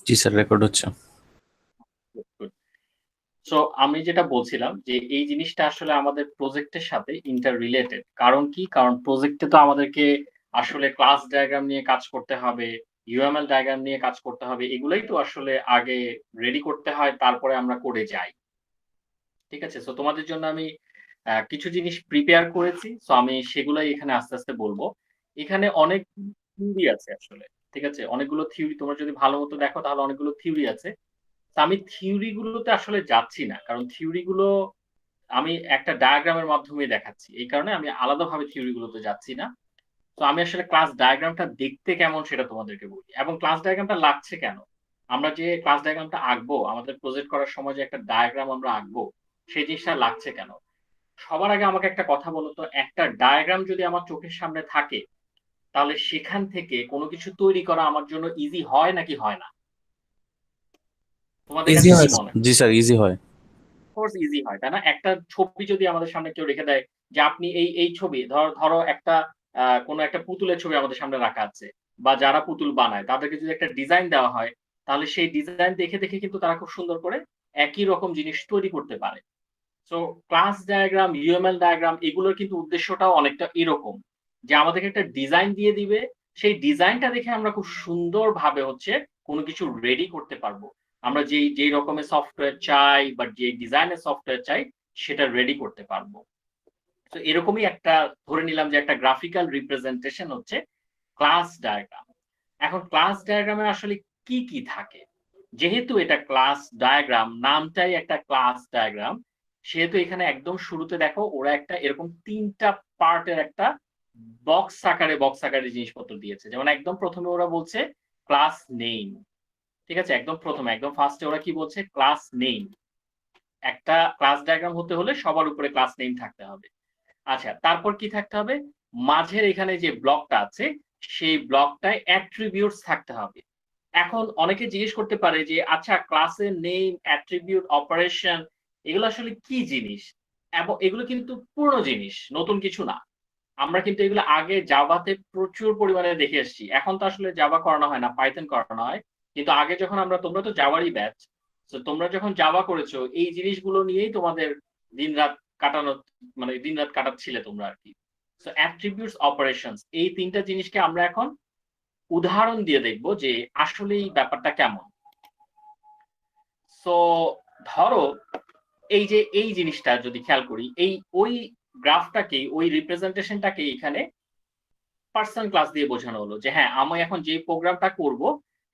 জি sir, record হচ্ছে। So আমি যেটা বলছিলাম যে এই জিনিসটা আসলে আমাদের প্রজেক্টের সাথে ইন্টার রিলেটেড। কারণ কি? কারণ প্রজেক্টে তো আমাদেরকে আসলে ক্লাস ডায়াগ্রাম নিয়ে কাজ করতে হবে, UML ডায়াগ্রাম নিয়ে কাজ করতে হবে। এগুলাই তো আসলে আগে রেডি করতে হয়, তারপরে আমরা কোডে যাই। ঠিক আছে? সো তোমাদের জন্য আমি কিছু জিনিস প্রিপেয়ার করেছি। সো আমি সেগুলাই এখানে আস্তে, আস্তে বলব। এখানে অনেক থিওরি আছে আসলে। ঠিক আছে? অনেকগুলো থিওরি তোমরা যদি ভালোমতো দেখো তাহলে অনেকগুলো থিওরি আছে। তো আমি থিওরি গুলোতে আসলে যাচ্ছি না। কারণ থিওরি গুলো আমি একটা ডায়াগ্রামের মাধ্যমে দেখাচ্ছি। এই কারণে আমি আলাদাভাবে থিওরি গুলোতে যাচ্ছি না। তো আমি আসলে ক্লাস ডায়াগ্রামটা দেখতে কেমন সেটা তোমাদেরকে বলি। এবং ক্লাস ডায়াগ্রামটা লাগছে কেন? আমরা যে ক্লাস ডায়াগ্রামটা আঁকবো, আমাদের প্রজেক্ট করার সময় যে একটা ডায়াগ্রাম আমরা আঁকবো, সেই জিনিসটা লাগছে কেন? সবার আগে আমাকে একটা কথা বলো তো, একটা ডায়াগ্রাম যদি আমার চোখের সামনে থাকে, তাহলে সেখান থেকে কোনো কিছু তৈরি করা আমার জন্য ইজি হয় নাকি হয় না? তোমাদের ইজি কাছে কি হয়। মনে হয়? জি স্যার, ইজি হয়। কোর্স ইজি হয়, তাই না? একটা ছবি যদি আমাদের সামনে কেউ রেখে দেয় যে আপনি এই ছবি ধরো একটা কোনো একটা পুতুলের ছবি আমাদের সামনে রাখা আছে বা যারা পুতুল বানায় তাদেরকে যদি একটা ডিজাইন দেওয়া হয়, তাহলে সেই ডিজাইন দেখে, দেখে কিন্তু তারা খুব সুন্দর করে একই রকম জিনিস তৈরি করতে পারে। So class diagram, UML diagram এগুলোর কিন্তু উদ্দেশ্যটাও অনেকটা এরকম যে আমাদেরকে একটা ডিজাইন দিয়ে দিবে, সেই ডিজাইনটা দেখে আমরা খুব সুন্দরভাবে হচ্ছে কোনো কিছু রেডি করতে পারবো। আমরা যেই রকমের সফটওয়্যার চাই বা যে ডিজাইনের সফটওয়্যার চাই সেটা রেডি করতে পারবো। তো এরকমই একটা ধরে নিলাম যে একটা গ্রাফিক্যাল রিপ্রেজেন্টেশন হচ্ছে ক্লাস ডায়াগ্রাম। এখন ক্লাস ডায়াগ্রামে আসলে কি কি থাকে? যেহেতু এটা ক্লাস ডায়াগ্রাম, নামটাই একটা ক্লাস ডায়াগ্রাম, সেহেতু এখানে একদম শুরুতে দেখো ওরা একটা এরকম ৩টা পার্টের একটা বক্স আকারে জিনিসপত্র দিয়েছে। যেমন একদম প্রথমে ওরা বলছে ক্লাস নেম। ঠিক আছে? একদম প্রথমে একদম ফার্স্টে ওরা কি বলছে? Class name. একটা ক্লাস ডায়াগ্রাম হতে হলে সবার উপরে ক্লাস নেম থাকতে হবে। আচ্ছা, তারপর কি থাকতে হবে? মাঝের এখানে যে ব্লকটা আছে সেই ব্লকটায় অ্যাট্রিবিউটস থাকতে হবে। এখন অনেকে জিজ্ঞেস করতে পারে যে আচ্ছা, ক্লাসের নেম, অ্যাট্রিবিউট, অপারেশন এগুলো আসলে কি জিনিস? এবং এগুলো কিন্তু পুরনো জিনিস, নতুন কিছু না। আমরা কিন্তু এগুলো আগে জাভাতে প্রচুর পরিমাণে দেখে এসেছি। এখন তো আসলে জাভা করানো হয় না, পাইথন করানো হয়। কিন্তু আগে যখন তোমরা তো জাভারই ব্যাচ। তো তোমরা যখন জাভা করেছো এই জিনিসগুলো নিয়েই তোমাদের দিনরাত কাটানো, মানে দিনরাত কাটাচ্ছিলে তোমরা আরকি। সো অ্যাট্রিবিউটস, অপারেশনস এই ৩টা জিনিসকে আমরা এখন উদাহরণ দিয়ে দেখব যে আসলে এই ব্যাপারটা কেমন। সো ধরো এই যে এই জিনিসটা যদি খেয়াল করি, ওই গ্রাফটাকেই, ওই রিপ্রেজেন্টেশনটাকে এখানে পার্সন ক্লাস দিয়ে বোঝানো হলো যে হ্যাঁ, আমি এখন যে প্রোগ্রামটা করব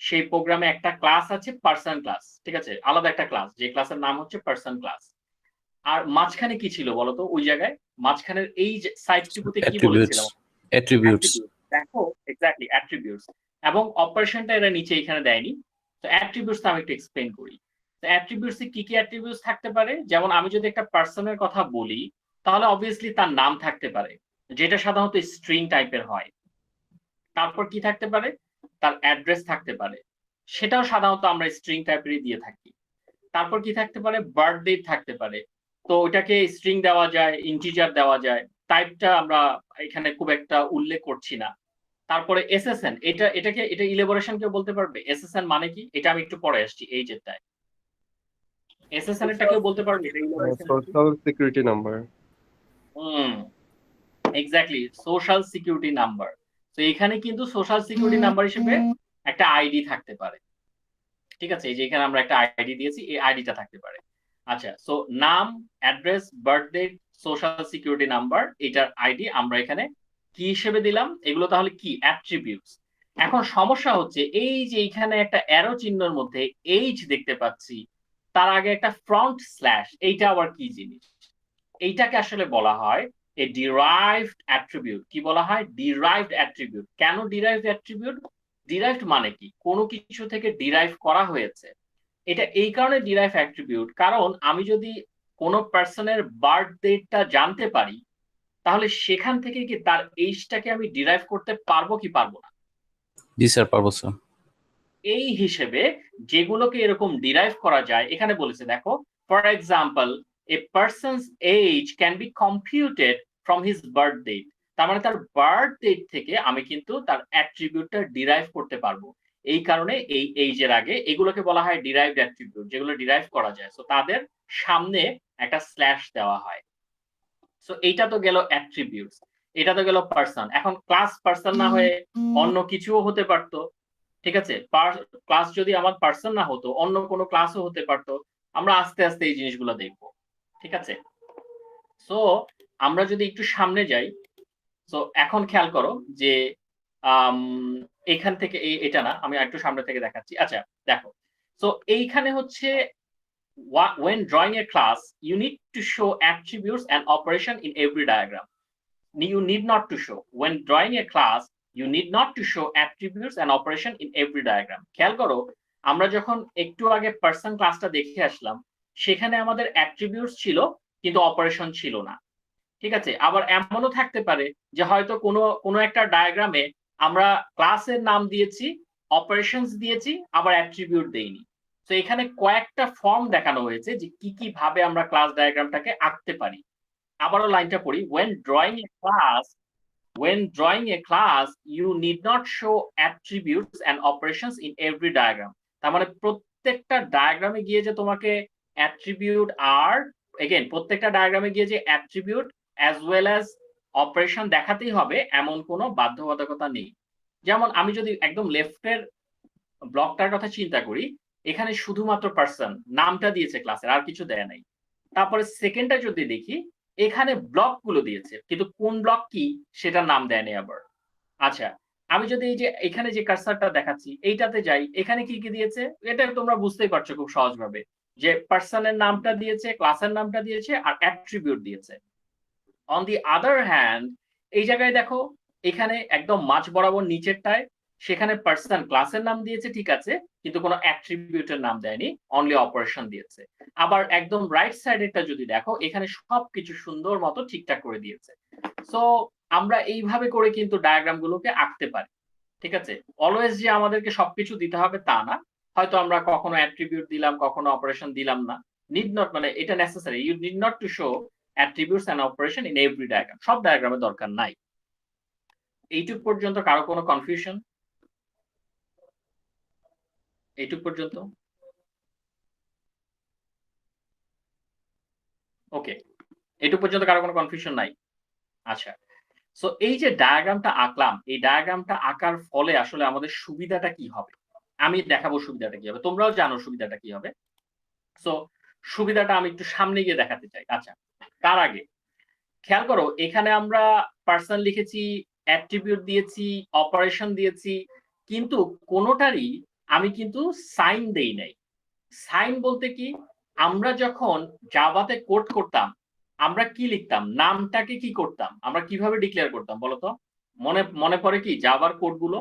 সেই প্রোগ্রামে একটা ক্লাস আছে পার্সন ক্লাস। ঠিক আছে? আলাদা একটা ক্লাস, যে ক্লাসের নাম হচ্ছে পার্সন ক্লাস। আর মাঝখানে কি ছিল বলতো ওই জায়গায়? মাঝখানের এই যে সাইডটুকুতে কি অ্যাট্রিবিউটস। বলেছিলাম? অ্যাট্রিবিউটস। অ্যাট্রিবিউট। দেখো এক্স্যাক্টলি অ্যাট্রিবিউটস। এবং অপারেশনটা এরা নিচে এখানে দেয়নি। তো অ্যাট্রিবিউটস আমি একটু এক্সপ্লেইন করি। তো অ্যাট্রিবিউটস এ কি কি অ্যাট্রিবিউটস থাকতে পারে? যেমন আমি যদি একটা পার্সনের কথা বলি, তাহলে অবভিয়াসলি তার নাম থাকতে পারে, যেটা সাধারণত স্ট্রিং টাইপের হয়। তারপর কি থাকতে পারে? তার অ্যাড্রেস থাকতে পারে। সেটাও সাধারণত আমরা স্ট্রিং টাইপেরই দিয়ে থাকি। তারপর কি থাকতে পারে? বার্থ ডেট থাকতে পারে। তো ওইটাকে স্ট্রিং দেওয়া যায়, ইন্টিজার দেওয়া যায়। টাইপটা আমরা এখানে খুব একটা উল্লেখ করছি না। তারপরে এসএসএন, এটা ইলাবোরেশন কেউ বলতে পারবে? এসএসএন মানে কি? এটা আমি একটু পরে আসছি এই যেটায়। এসএসএন এরটা কেউ বলতে পারবে এটা ইলাবোরেশন কি? Social security number. Hmm, exactly, social security number. তো এখানে কিন্তু সোশ্যাল সিকিউরিটি নাম্বার হিসেবে একটা আইডি থাকতে পারে। ঠিক আছে? এই যে এখানে আমরা একটা আইডি দিয়েছি, এই আইডিটা থাকতে পারে। আচ্ছা, সো নাম, address, birthday, social security number, এটার আইডি আমরা এখানে কি হিসেবে দিলাম? এগুলো তাহলে কি? অ্যাট্রিবিউটস। এখন সমস্যা হচ্ছে এই যে এখানে একটা অ্যারো চিহ্নের মধ্যে এইচ দেখতে পাচ্ছি, তার আগে একটা ফ্রন্ট স্ল্যাশ, এইটা আবার কি জিনিস? এইটাকে আসলে বলা হয় এ ডিরাইভড অ্যাট্রিবিউট। কি বলা হয়? Derived attribute. কেন ডিরাইভড অ্যাট্রিবিউট? ডিরাইভড মানে কি? কোনো কিছু থেকে ডিরাইভ করা হয়েছে। এটা এই কারণে ডিরাইভ অ্যাট্রিবিউট, কারণ আমি যদি কোনো পার্সনের বার্থ ডেটটা জানতে পারি, তাহলে সেখান থেকে কি তার এইজটাকে আমি ডিরাইভ করতে পারবো কি পারবো না? জি স্যার, পারবো স্যার। এই হিসেবে যেগুলোকে এরকম ডিরাইভ করা যায় এখানে বলেছে দেখো, for example a person's age can be computed from his birth date. তার মানে তার বার্থ ডেট থেকে আমি কিন্তু তার অ্যাট্রিবিউটটা ডিরাইভ করতে পারবো। এই কারণে এই যে আগে এগুলোকে বলা হয় ডিরাইভড অ্যাট্রিবিউট, যেগুলো ডিরাইভ করা যায়। সো তাদের সামনে একটা স্ল্যাশ দেওয়া হয়। সো এইটা তো গেল অ্যাট্রিবিউটস, এটা তো গেল পার্সন। এখন ক্লাস পার্সন না হয়ে অন্য কিছুও হতে পারতো, ঠিক আছে? ক্লাস যদি আমার পার্সন না হতো, অন্য কোনো ক্লাসও হতে পারতো। আমরা আস্তে আস্তে এই জিনিসগুলো দেখবো, ঠিক আছে? সো আমরা যদি একটু সামনে যাই, সো এখন খেয়াল করো যে এইখান থেকে এটা না, আমি একটু সামনে থেকে দেখাচ্ছি। আচ্ছা দেখো, সো এইখানে হচ্ছে when drawing a class you need to show attributes and operation in every diagram. You need not to show, when drawing a class you need not to show attributes and operation in every diagram. খেয়াল করো, আমরা যখন একটু আগে person ক্লাসটা দেখে আসলাম, সেখানে আমাদের অ্যাট্রিবিউটস ছিল কিন্তু অপারেশন ছিল না, ঠিক আছে? আবার এমনও থাকতে পারে যে হয়তো কোনো একটা ডায়াগ্রামে আমরা ক্লাসের নাম দিয়েছি, অপারেশনস দিয়েছি, আবার অ্যাট্রিবিউট দেইনি। তো এখানে কয়েকটা ফর্ম দেখানো হয়েছে যে কি কি ভাবে আমরা ক্লাস ডায়াগ্রামটাকে আঁকতে পারি। আবারও লাইনটা পড়ি, when drawing a class you need not show attributes and operations in every diagram. তার মানে প্রত্যেকটা ডায়াগ্রামে গিয়ে যে তোমাকে অ্যাট্রিবিউট আর এগেইন প্রত্যেকটা ডায়াগ্রামে গিয়ে যে attribute as well as operation দেখাতেই হবে এমন কোনো বাধ্যবাধকতা নেই। যেমন আমি যদি একদম লেফটের ব্লকটার কথা চিন্তা করি, এখানে শুধুমাত্র পার্সন নামটা দিয়েছে ক্লাসের, আর কিছু দেয় নাই। তারপরে সেকেন্ডটা যদি দেখি, এখানে ব্লক গুলো দিয়েছে কিন্তু কোন ব্লক কি সেটার নাম দেয়নি আবার। আচ্ছা, আমি যদি এই যে এখানে যে কার্সারটা দেখাচ্ছি এইটাতে যাই, এখানে কি কি দিয়েছে এটা তোমরা বুঝতেই পারছো খুব সহজভাবে, যে পার্সনের নামটা দিয়েছে, ক্লাসের নামটা দিয়েছে, আর অ্যাট্রিবিউট দিয়েছে। অন দি আদার হ্যান্ড এই জায়গায় দেখো, এখানে একদম মাঝ বরাবর নিচেরটায় সেখানে পার্সন ক্লাসের নাম দিয়েছে, ঠিক আছে, কিন্তু কোনো অ্যাট্রিবিউটের নাম দেয়নি, অনলি অপারেশন দিয়েছে। আবার একদম রাইট সাইডেরটা যদি দেখো, এখানে সবকিছু সুন্দর মতো ঠিকঠাক করে দিয়েছে। সো আমরা এইভাবে করে কিন্তু ডায়াগ্রাম গুলোকে আঁকতে পারি, ঠিক আছে? অলওয়েজ যে আমাদেরকে সবকিছু দিতে হবে তা না, হয়তো আমরা কখনো অ্যাট্রিবিউট দিলাম, কখনো অপারেশন দিলাম না। নিড নট মানে এটা necessary, you need not to show attributes and operation in every diagram. সব ডায়াগ্রামে দরকার নাই। এইটুক পর্যন্ত কারো কোনো কনফিউশন? এইটুক পর্যন্ত ওকে, এইটুক পর্যন্ত কারো কোনো কনফিউশন নাই? আচ্ছা, সো এই যে ডায়াগ্রামটা আঁকলাম, এই ডায়াগ্রামটা আঁকার ফলে আসলে আমাদের সুবিধাটা কি হবে আমি দেখাবো। সুবিধাটা কি হবে তোমরাও জানো সুবিধাটা কি হবে। সো সুবিধাটা আমি একটু সামনে গিয়ে দেখাতে চাই। আচ্ছা, তার আগে খেয়াল করো, এখানে আমরা পার্সন লিখেছি, অ্যাট্রিবিউট দিয়েছি, অপারেশন দিয়েছি, কিন্তু কোনোটারই আমি কিন্তু সাইন দেই নাই। সাইন বলতে কি, আমরা যখন জাভাতে কোড করতাম আমরা কি লিখতাম, নামটাকে কি করতাম, আমরা কিভাবে ডিক্লেয়ার করতাম বলতো? মনে পড়ে কি জাভার কোডগুলো?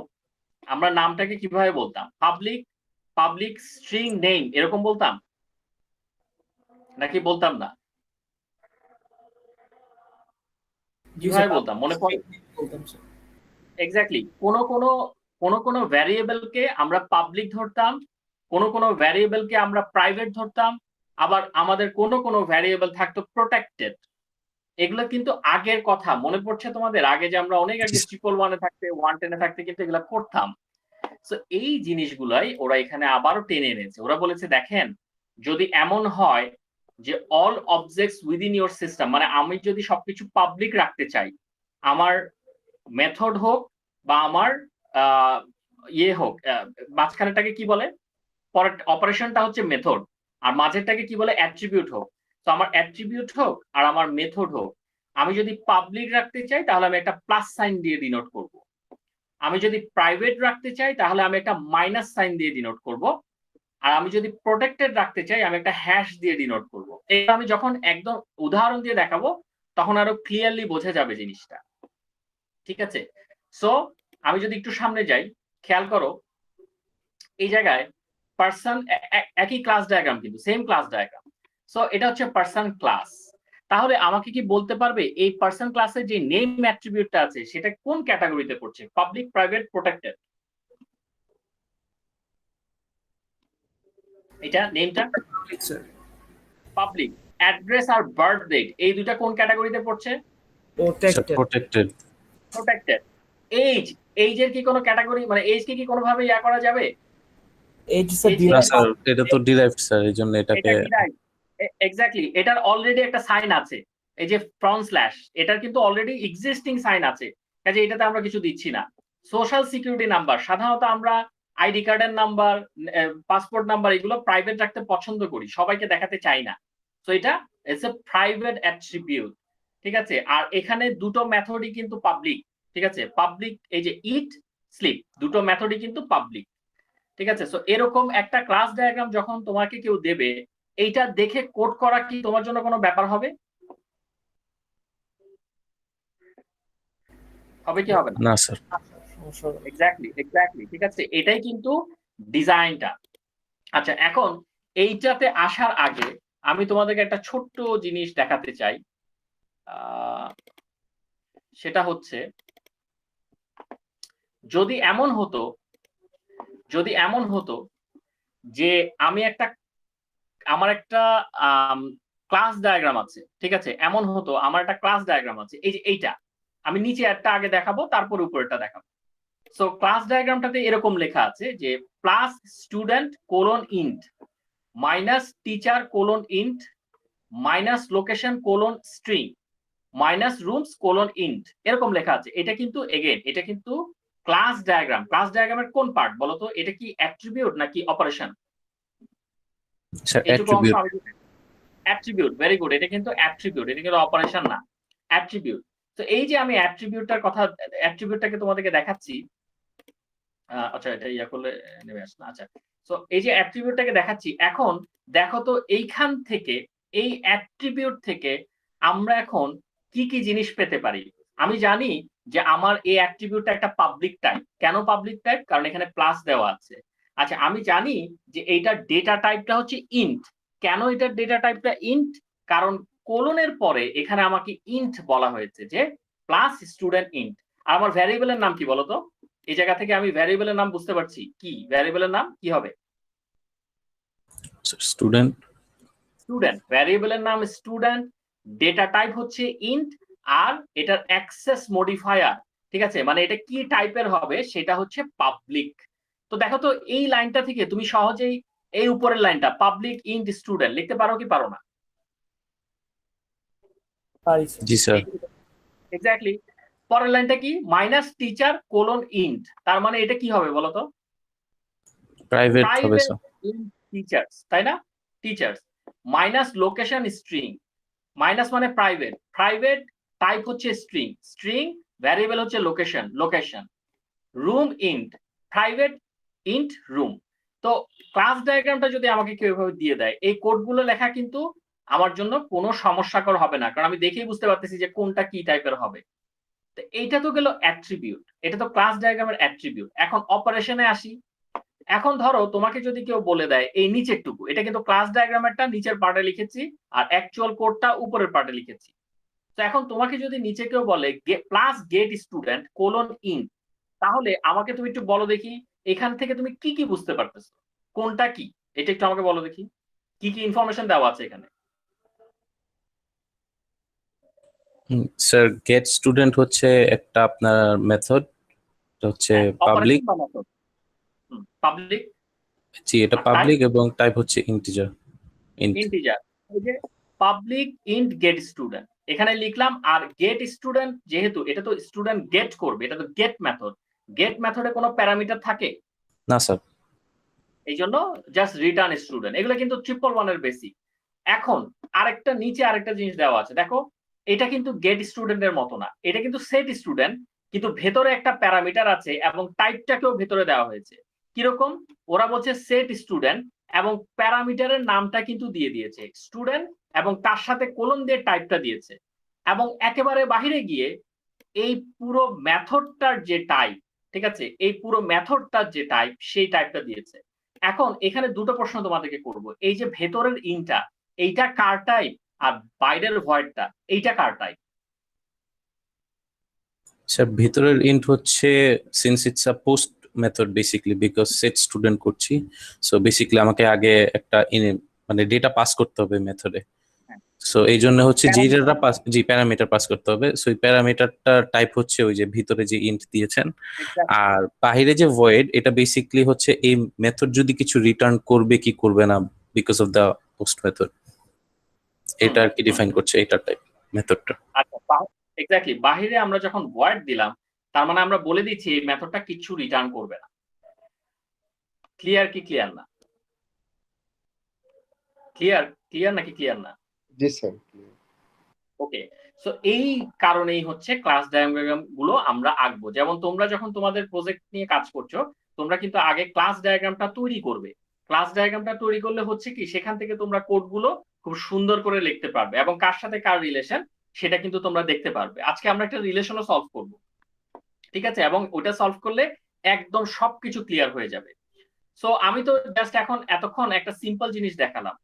আমরা নামটাকে কিভাবে বলতাম? পাবলিক স্ট্রিং নেম এরকম বলতাম নাকি বলতাম না? কিভাবে বলতাম মনে পড়ে? এক্স্যাক্টলি, কোন ভ্যারিয়েবলকে আমরা পাবলিক ধরতাম, কোন ভ্যারিয়েবলকে আমরা প্রাইভেট ধরতাম, আবার আমাদের কোন ভ্যারিয়েবল থাকতো প্রোটেক্টেড। এগুলো কিন্তু আগের কথা, মনে পড়ছে তোমাদের? আগে যে আমরা অনেক আগে 111-এ থাকতে 110-এ থাকতে কিন্তু এগুলো করতাম। সো এই জিনিসগুলাই ওরা এখানে আবারও টেনে এনেছে। ওরা বলেছে দেখেন, যদি এমন হয় যে all objects within your system, মানে আমি যদি সবকিছু পাবলিক রাখতে চাই, আমার মেথড হোক বা আমার ইয়ে হোক, মাঝখানেটাকে কি বলে, অপারেশনটা হচ্ছে মেথড, আর মাঝেরটাকে কি বলে অ্যাট্রিবিউট হোক। তো আমার অ্যাট্রিবিউট হোক আর আমার মেথড হোক, আমি যদি পাবলিক রাখতে চাই তাহলে আমি একটা প্লাস সাইন দিয়ে ডিনোট করব। আমি যদি প্রাইভেট রাখতে চাই তাহলে আমি একটা মাইনাস সাইন দিয়ে ডিনোট করব। আর আমি যদি প্রোটেক্টেড রাখতে চাই আমি একটা হ্যাশ দিয়ে ডিনোট করব। এটা আমি যখন একদম উদাহরণ দিয়ে দেখাবো তখন আরো ক্লিয়ারলি বোঝা যাবে জিনিসটা, ঠিক আছে? সো আমি যদি একটু সামনে যাই, খেয়াল করো এই জায়গায় পার্সন একই ক্লাস ডায়াগ্রাম, কিন্তু সেম ক্লাস ডায়াগ্রাম। সো এটা হচ্ছে পার্সন ক্লাস। তাহলে আমাকে কি বলতে পারবে এই পার্সন ক্লাসের যে নেম অ্যাট্রিবিউটটা আছে সেটা কোন ক্যাটাগরিতে পড়ছে? Public, private, protected? এটা নেমটা পাবলিক। অ্যাড্রেস আর বার্থ ডেট এই দুটো কোন ক্যাটাগরিতে পড়ছে? প্রোটেক্টেড। প্রোটেক্টেড। এইজ, এইজের কি কোনো ক্যাটাগরি, মানে এইজকে কি কোনোভাবে ইয়া করা যাবে? এইচ স্যার Age না কি- স্যার, এটা তো ডিরাইভড স্যার, এই জন্য এটাকে এটা ডিরাইভ, এক্স্যাক্টলি, এটার অলরেডি একটা সাইন আছে, এই যে ফ্রন্ট স্ল্যাশ, এটার কিন্তু অলরেডি এক্সিস্টিং সাইন আছে, কাজে এটাতে আমরা কিছু দিচ্ছি না। সোশ্যাল সিকিউরিটি নাম্বার, সাধারণত আমরা আইডি কার্ডের নাম্বার, পাসপোর্ট নাম্বার, এগুলো প্রাইভেট রাখতে পছন্দ করি, সবাইকে দেখাতে চাই না। তো এটা ইটস এ প্রাইভেট অ্যাট্রিবিউট, ঠিক আছে। আর এখানে দুটো মেথডই কিন্তু পাবলিক, ঠিক আছে, পাবলিক, এই যে ইট, স্লিপ, দুটো মেথডই কিন্তু পাবলিক, ঠিক আছে। সো এরকম একটা ক্লাস ডায়াগ্রাম যখন তোমাকে কেউ দেবে, এইটা দেখে কোড করা কি তোমার জন্য কোনো ব্যাপার হবে? হবে কি হবে না? না স্যার। এক্স্যাক্টলি, ঠিক আছে, এটাই কিন্তু ডিজাইনটা। আচ্ছা, এখন এইটাতে আসার আগে আমি তোমাদেরকে একটা ছোট্ট জিনিস দেখাতে চাই, সেটা হচ্ছে যদি এমন হতো যে আমি আমার একটা ক্লাস ডায়াগ্রাম আছে, ঠিক আছে, এমন হতো আমার একটা ক্লাস ডায়াগ্রাম আছে, এই যে এইটা, আমি নিচে একটা আগে দেখাবো, তারপর উপরেরটা দেখাবো। সো ক্লাস ডায়াগ্রামটাতে এরকম লেখা আছে যে plus student colon int minus teacher colon int minus location colon string minus rooms colon int, এরকম লেখা আছে। এটা কিন্তু এগেন, এটা কিন্তু ক্লাস ডায়াগ্রাম। ক্লাস ডায়াগ্রামের কোন পার্ট বলতো? এটা কি অ্যাট্রিবিউট নাকি অপারেশন? স্যার এইটুকু অংশ অ্যাট্রিবিউট। আমি, অ্যাট্রিবিউট, ভেরি গুড, এটা কিন্তু অ্যাট্রিবিউট, এটা কিন্তু অপারেশন না, অ্যাট্রিবিউট। তো এই যে আমি অ্যাট্রিবিউটটাকে তোমাদেরকে দেখাচ্ছি, আচ্ছা এটা ইয়া করলে নেমে আসে না, আচ্ছা। তো এই যে অ্যাট্রিবিউটটাকে দেখাচ্ছি, এখন দেখো তো এইখান থেকে, এই অ্যাট্রিবিউট থেকে আমরা এখন কি কি জিনিস পেতে পারি। আমি জানি যে আমার এই অ্যাট্রিবিউটটা একটা পাবলিক টাইপ। কেন পাবলিক টাইপ? কারণ এখানে প্লাস দেওয়া আছে। আচ্ছা, আমি জানি যে এইটার ডেটা টাইপটা হচ্ছে ইন্ট। কেন এটার ডেটা টাইপটা ইন্ট? কারণ কোলনের পরে এখানে আমাকে ইন্ট বলা হয়েছে, যে প্লাস স্টুডেন্ট ইন্ট। আর আমার ভ্যারিয়েবলের নাম কি বলতো? এই জায়গা থেকে আমি ভ্যারিয়েবলের নাম বুঝতে পারছি, কি ভ্যারিয়েবলের নাম কি হবে? স্টুডেন্ট। স্টুডেন্ট, ভ্যারিয়েবলের নাম স্টুডেন্ট, ডেটা টাইপ হচ্ছে ইন্ট, আর এটার অ্যাক্সেস মডিফায়ার, ঠিক আছে, মানে এটা কি টাইপের হবে সেটা হচ্ছে পাবলিক। তো দেখো তো এই লাইনটা থেকে তুমি সহজেই এই উপরের লাইনটা পাবলিক ইন্ট স্টুডেন্ট লিখতে পারো কি পারো না? জি স্যার। এক্স্যাক্টলি। পরের লাইনটা কি? মাইনাস টিচার কোলন ইন্ট, তার মানে এটা কি হবে বলতো? প্রাইভেট হবে প্রাইভেট স্যার। ইন টিচার্স, তাই না? Teachers minus location string, minus মানে প্রাইভেট, প্রাইভেট টাইপ হচ্ছে স্ট্রিং, স্ট্রিং ভ্যারিয়েবল হচ্ছে location, location room int, private int room. তো ক্লাস ডায়াগ্রামটা যদি আমাকে কেউ এভাবে দিয়ে দেয়, এই কোডগুলো লেখা কিন্তু আমার জন্য কোনো সমস্যাকর হবে না, কারণ আমি দেখেই বুঝতে পারতেছি যে কোনটা কি টাইপের হবে। তো এইটা তো গেল অ্যাট্রিবিউট, এটা তো ক্লাস ডায়াগ্রামের অ্যাট্রিবিউট। এখন অপারেশনে আসি। এখন ধরো তোমাকে যদি কেউ বলে দেয় এই নিচেরটুকু, এটা কিন্তু ক্লাস ডায়াগ্রামেরটা নিচের পার্টে লিখেছি আর অ্যাকচুয়াল কোডটা উপরের পার্টে লিখেছি। তো এখন তোমাকে যদি নিচে কেউ বলে plus get student colon in, তাহলে আমাকে তুমি একটু বলো দেখি এখান থেকে তুমি কি কি বুঝতে পারতেছো, কোনটা কি, এটা একটু আমাকে বলো দেখি, কি কি ইনফরমেশন দেওয়া আছে এখানে? স্যার গেট স্টুডেন্ট হচ্ছে একটা আপনার মেথড, হচ্ছে পাবলিক। পাবলিক, জি, এটা পাবলিক এবং টাইপ হচ্ছে ইন্টিজার। ইন্টিজার, এই যে পাবলিক ইন্ট গেট স্টুডেন্ট এখানে লিখলাম। আর গেট স্টুডেন্ট যেহেতু এটা তো স্টুডেন্ট গেট করবে, এটা তো গেট মেথড, গেট মেথডে কোনো প্যারামিটার থাকে না স্যার। এই জন্য জাস্ট রিটার্ন স্টুডেন্ট। এগুলো কিন্তু 111 এর বেসিক। এখন আরেকটা নিচে আরেকটা জিনিস দেওয়া আছে, দেখো এটা কিন্তু গেট স্টুডেন্টের মতো না, এটা কিন্তু সেট স্টুডেন্ট, কিন্তু ভেতরে একটা প্যারামিটার আছে এবং টাইপটাকেও ভেতরে দেওয়া হয়েছে। কিরকম? ওরা বলছে সেট স্টুডেন্ট এবং প্যারামিটারের নামটা কিন্তু দিয়ে দিয়েছে স্টুডেন্ট এবং তার সাথে কোলন দিয়ে টাইপটা দিয়েছে, এবং একেবারে বাহিরে গিয়ে এই পুরো মেথডটার যে টাইপ, ঠিক আছে, এই পুরো মেথডটার যে টাইপ সেই টাইপটা দিয়েছে। এখন এখানে দুটো প্রশ্ন তোমাদেরকে করব, এই যে ভেতরের ইনটা এইটা কার টাইপ, আর বাইরের ভয়েডটা এইটা কার টাইপ? স্যার ভিতরের ইন্ট হচ্ছে, since it's a post method basically, because set student করছি, সো বেসিক্যালি আমাকে আগে একটা মানে ডেটা পাস করতে হবে মেথডে। সো এই জন্য হচ্ছে যেটা পাস, জি প্যারামিটার পাস করতে হবে। সো এই প্যারামিটারটা টাইপ হচ্ছে ওই যে ভিতরে যে ইন্ট দিয়েছেন, আর বাইরে যে ভয়েড, এটা বেসিক্যালি হচ্ছে এই মেথড যদি কিছু রিটার্ন করবে কি করবে না because of the post method, এটা আর কি ডিফাইন করছে এটা টাইপ মেথডটা। আচ্ছা, এক্স্যাক্টলি বাহিরে আমরা যখন ভয়েড দিলাম, তার মানে আমরা বলে দিচ্ছি এই মেথডটা কিছু রিটার্ন করবে না। ক্লিয়ার কি ক্লিয়ার না? ক্লিয়ার ক্লিয়ার নাকি ক্লিয়ার না? জি স্যার। ওকে, সো এই কারণেই হচ্ছে ক্লাস ডায়াগ্রাম গুলো আমরা আঁকবো। যেমন তোমরা যখন তোমাদের প্রজেক্ট নিয়ে কাজ করছো, তোমরা কিন্তু আগে ক্লাস ডায়াগ্রামটা তৈরি করবে। ক্লাস ডায়াগ্রামটা তৈরি করলে হচ্ছে কি, সেখান থেকে তোমরা কোড গুলো খুব সুন্দর করে লিখতে পারবে এবং কার সাথে কার রিলেশন সেটা কিন্তু তোমরা দেখতে পারবে। আজকে আমরা একটা রিলেশনও সলভ করব, ঠিক আছে, এবং ওটা সলভ করলে একদম সবকিছু ক্লিয়ার হয়ে যাবে। সো আমি তো জাস্ট এখন এতক্ষণ একটা সিম্পল জিনিস দেখালাম,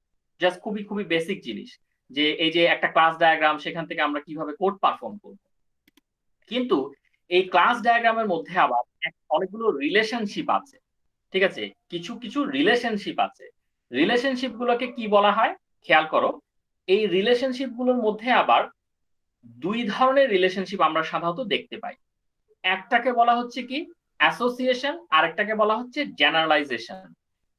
জাস্ট খুবই খুবই বেসিক জিনিস, যে এই যে একটা ক্লাস ডায়াগ্রাম, সেখান থেকে আমরা কিভাবে কোড পারফর্ম করব। কিন্তু এই ক্লাস ডায়াগ্রামের মধ্যে আবার অনেকগুলো রিলেশনশিপ আছে, ঠিক আছে, কিছু কিছু রিলেশনশিপ আছে। রিলেশনশিপ গুলোকে কি বলা হয় খেয়াল করো। এই রিলেশনশিপ গুলোর মধ্যে আবার দুই ধরনের রিলেশনশিপ আমরা সাধারণত দেখতে পাই। একটাকে বলা হচ্ছে কি অ্যাসোসিয়েশন, আর একটাকে বলা হচ্ছে জেনারেলাইজেশন।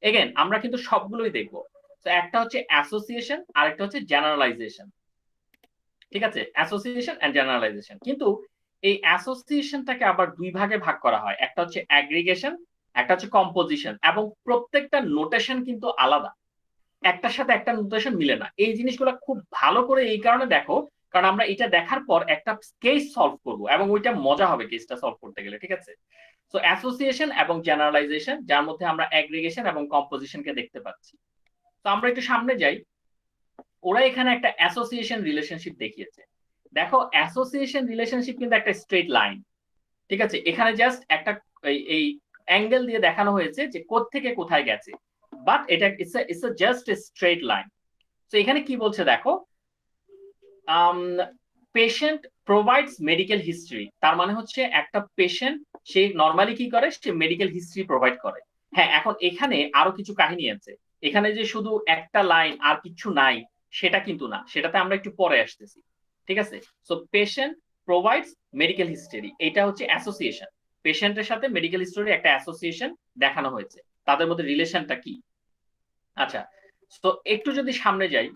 এগেন আমরা কিন্তু সবগুলোই দেখবো। তো একটা হচ্ছে অ্যাসোসিয়েশন আর একটা হচ্ছে জেনারেলাইজেশন, ঠিক আছে, অ্যাসোসিয়েশন এন্ড জেনারেলাইজেশন। কিন্তু এই অ্যাসোসিয়েশনটাকে আবার দুই ভাগে ভাগ করা হয়, একটা হচ্ছে অ্যাগ্রিগেশন, একটা হচ্ছে কম্পোজিশন, এবং প্রত্যেকটা নোটেশন কিন্তু আলাদা, একটার সাথে একটা নোটেশন মিলে না। এই জিনিসগুলো খুব ভালো করে এই কারণে দেখো, কারণ আমরা এটা দেখার পর একটা কেস সলভ করব এবং ওইটা মজা হবে কেসটা সলভ করতে গেলে, ঠিক আছে। সো অ্যাসোসিয়েশন এবং জেনারেলাইজেশন, যার মধ্যে আমরা অ্যাগ্রিগেশন এবং কম্পোজিশনকে দেখতে পাচ্ছি। তো আমরা একটু সামনে যাই। ওরা এখানে একটা অ্যাসোসিয়েশন রিলেশনশিপ দেখিয়েছে। দেখো অ্যাসোসিয়েশন রিলেশনশিপ কিন্তু একটা স্ট্রেট লাইন, ঠিক আছে। এখানে জাস্ট একটা এই অ্যাঙ্গেল দিয়ে দেখানো হয়েছে যে কোথা থেকে কোথায় গেছে, বাট এটা it's just a straight line. তো এখানে কি বলছে দেখো, পেশেন্ট প্রোভাইডস মেডিকেল হিস্ট্রি, তার মানে হচ্ছে একটা পেশেন্ট সে নর্মালি কি করে, সে মেডিকেল হিস্ট্রি প্রোভাইড করে। হ্যাঁ, এখন এখানে আরো কিছু কাহিনী আছে। এখানে যে শুধু একটা লাইন আর কিছু নাই সেটা কিন্তু না, সেটাতে আমরা একটু পরে আসতেছি, ঠিক আছে। So patient provides medical history, এটা হচ্ছে অ্যাসোসিয়েশন। পেশেন্টের সাথে মেডিকেল হিস্ট্রি একটা অ্যাসোসিয়েশন দেখানো হয়েছে, তাদের মধ্যে রিলেশনটা কি। আচ্ছা, তো একটু যদি সামনে যাই,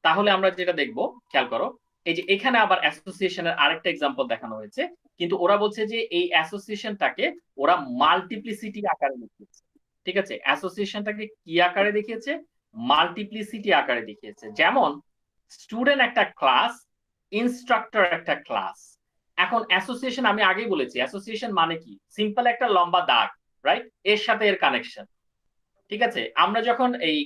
তাহলে আমরা যেটা দেখবো খেয়াল করো, এই যে এখানে আবার অ্যাসোসিয়েশনের আরেকটা এক্সাম্পল দেখানো হয়েছে, কিন্তু ওরা বলছে যে এই অ্যাসোসিয়েশনটাকে ওরা মাল্টিপ্লিসিটি আকারে দেখিয়েছে, ঠিক আছে। অ্যাসোসিয়েশনটাকে কি আকারে দেখিয়েছে? মাল্টিপ্লিসিটি আকারে দেখিয়েছে। যেমন স্টুডেন্ট একটা ক্লাস, ইনস্ট্রাক্টর একটা ক্লাস। এখন অ্যাসোসিয়েশন আমি আগেই বলেছি, অ্যাসোসিয়েশন মানে কি, সিম্পল একটা লম্বা দাগ, রাইট, এর সাথে এর কানেকশন, ঠিক আছে। আমরা যখন এই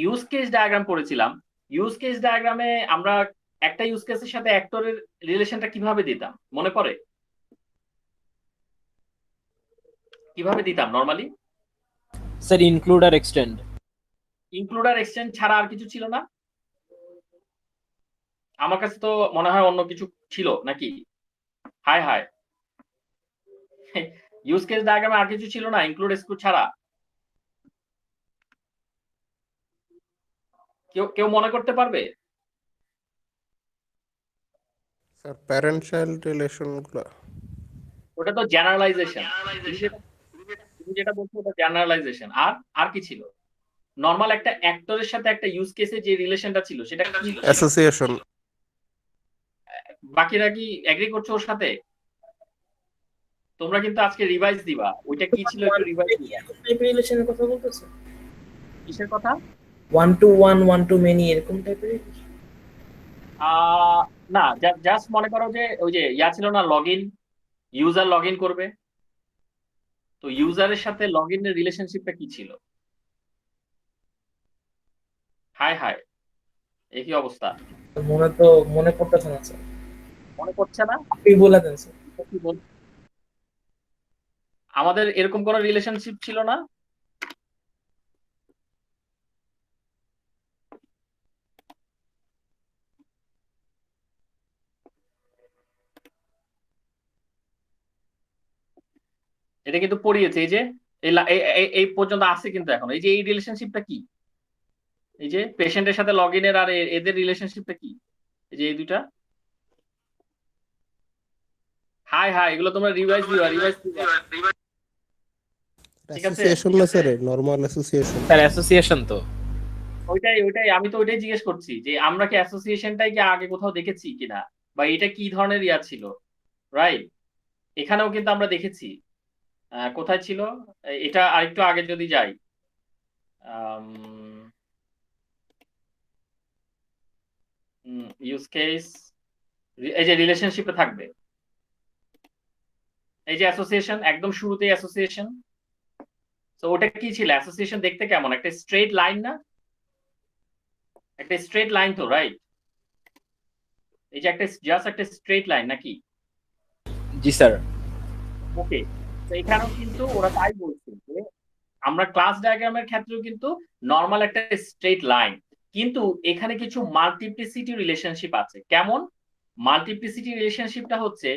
ইউজ কেস ডায়াগ্রাম পড়েছিলাম, ইউজ কেস ডায়াগ্রামে আমরা একটা ইউজ কেসের সাথে অ্যাক্টরের রিলেশনটা কিভাবে দিতাম মনে পড়ে? কিভাবে দিতাম নরমালি? স্যার ইনক্লুড আর এক্সটেন্ড। ইনক্লুড আর এক্সটেন্ড ছাড়া আর কিছু ছিল না? আমার কাছে তো মনে হয় অন্য কিছু ছিল নাকি। হাই হাই, ইউজ কেস ডায়াগ্রামে আর কিছু ছিল না ইনক্লুড এক্সক্লুড ছাড়া? কেউ কেউ মনে করতে পারবে? স্যার প্যারেন্ট চাইল্ড রিলেশন গুলো। ওটা তো জেনারেলাইজেশন। তুমি যেটা বলছো ওটা জেনারেলাইজেশন। আর আর কি ছিল? নরমাল একটা অ্যাক্টরের সাথে একটা ইউজ কেসে যে রিলেশনটা ছিল সেটা কি ছিল? অ্যাসোসিয়েশন। বাকিরা কি এগ্রি করছো ওর সাথে? তোমরা কিন্তু আজকে রিভাইজ দিবা, ওইটা কি ছিল একটু রিভাইজ দিবা। টাইপের রিলেশনের কথা বলতেছো? কিসের কথা? 1 to 1 1 to many এরকম টাইপের? না, জাস্ট মনে করো যে ওই যে ইয়া ছিল না, লগইন, ইউজার লগইন করবে, তো ইউজারের সাথে লগইনের রিলেশনশিপটা কি ছিল? হাই হাই, এই কি অবস্থা? মনে পড়তেছে না স্যার। মনে পড়ছে না? আপনি বলে দেন স্যার। কি বল, আমাদের এরকম কোন রিলেশনশিপ ছিল না? এটা কিন্তু পড়িয়েছে, এই যে এই পর্যন্ত আছে কিন্তু এখন এই যে এই রিলেশনশিপটা কি? এই যে পেশেন্টের সাথে লগ ইনের আর এদের রিলেশনশিপটা কি? এই যে এই দুইটা, হাই হাই, এগুলো তোমরা রিভাইজ দিবা, ঠিক আছে? অ্যাসোসিয়েশন না sir, normal association. Sir association তো। ওইটাই আমি তো ওইটাই জিজ্ঞেস করছি যে আমরা কি অ্যাসোসিয়েশনটাই কি আগে কোথাও দেখেছি কিনা, বা এটা কি ধরনের ইয়া ছিল, রাইট? এখানেও কিন্তু আমরা দেখেছি। কোথায় ছিল এটা, আরেকটু আগে যদি যাই, ইউজ কেস, এই যে রিলেশনশিপে থাকবে, এই যে অ্যাসোসিয়েশন, একদম শুরুতেই অ্যাসোসিয়েশন। তো ওটা কি ছিল? অ্যাসোসিয়েশন দেখতে কেমন? একটা স্ট্রেট লাইন না? একটা স্ট্রেট লাইন তো, রাইট? এই যে একটা জাস্ট একটা স্ট্রেট লাইন নাকি? জি স্যার। ওকে, তো এখানেও কিন্তু ওরা তাই বলছে যে আমরা ক্লাস ডায়াগ্রামের ক্ষেত্রেও কিন্তু নর্মাল একটা স্ট্রেট লাইন, কিন্তু এখানে কিছু মাল্টিপ্লিসিটি রিলেশনশিপ আছে। কেমন মাল্টিপ্লিসিটি রিলেশনশিপটা? হচ্ছে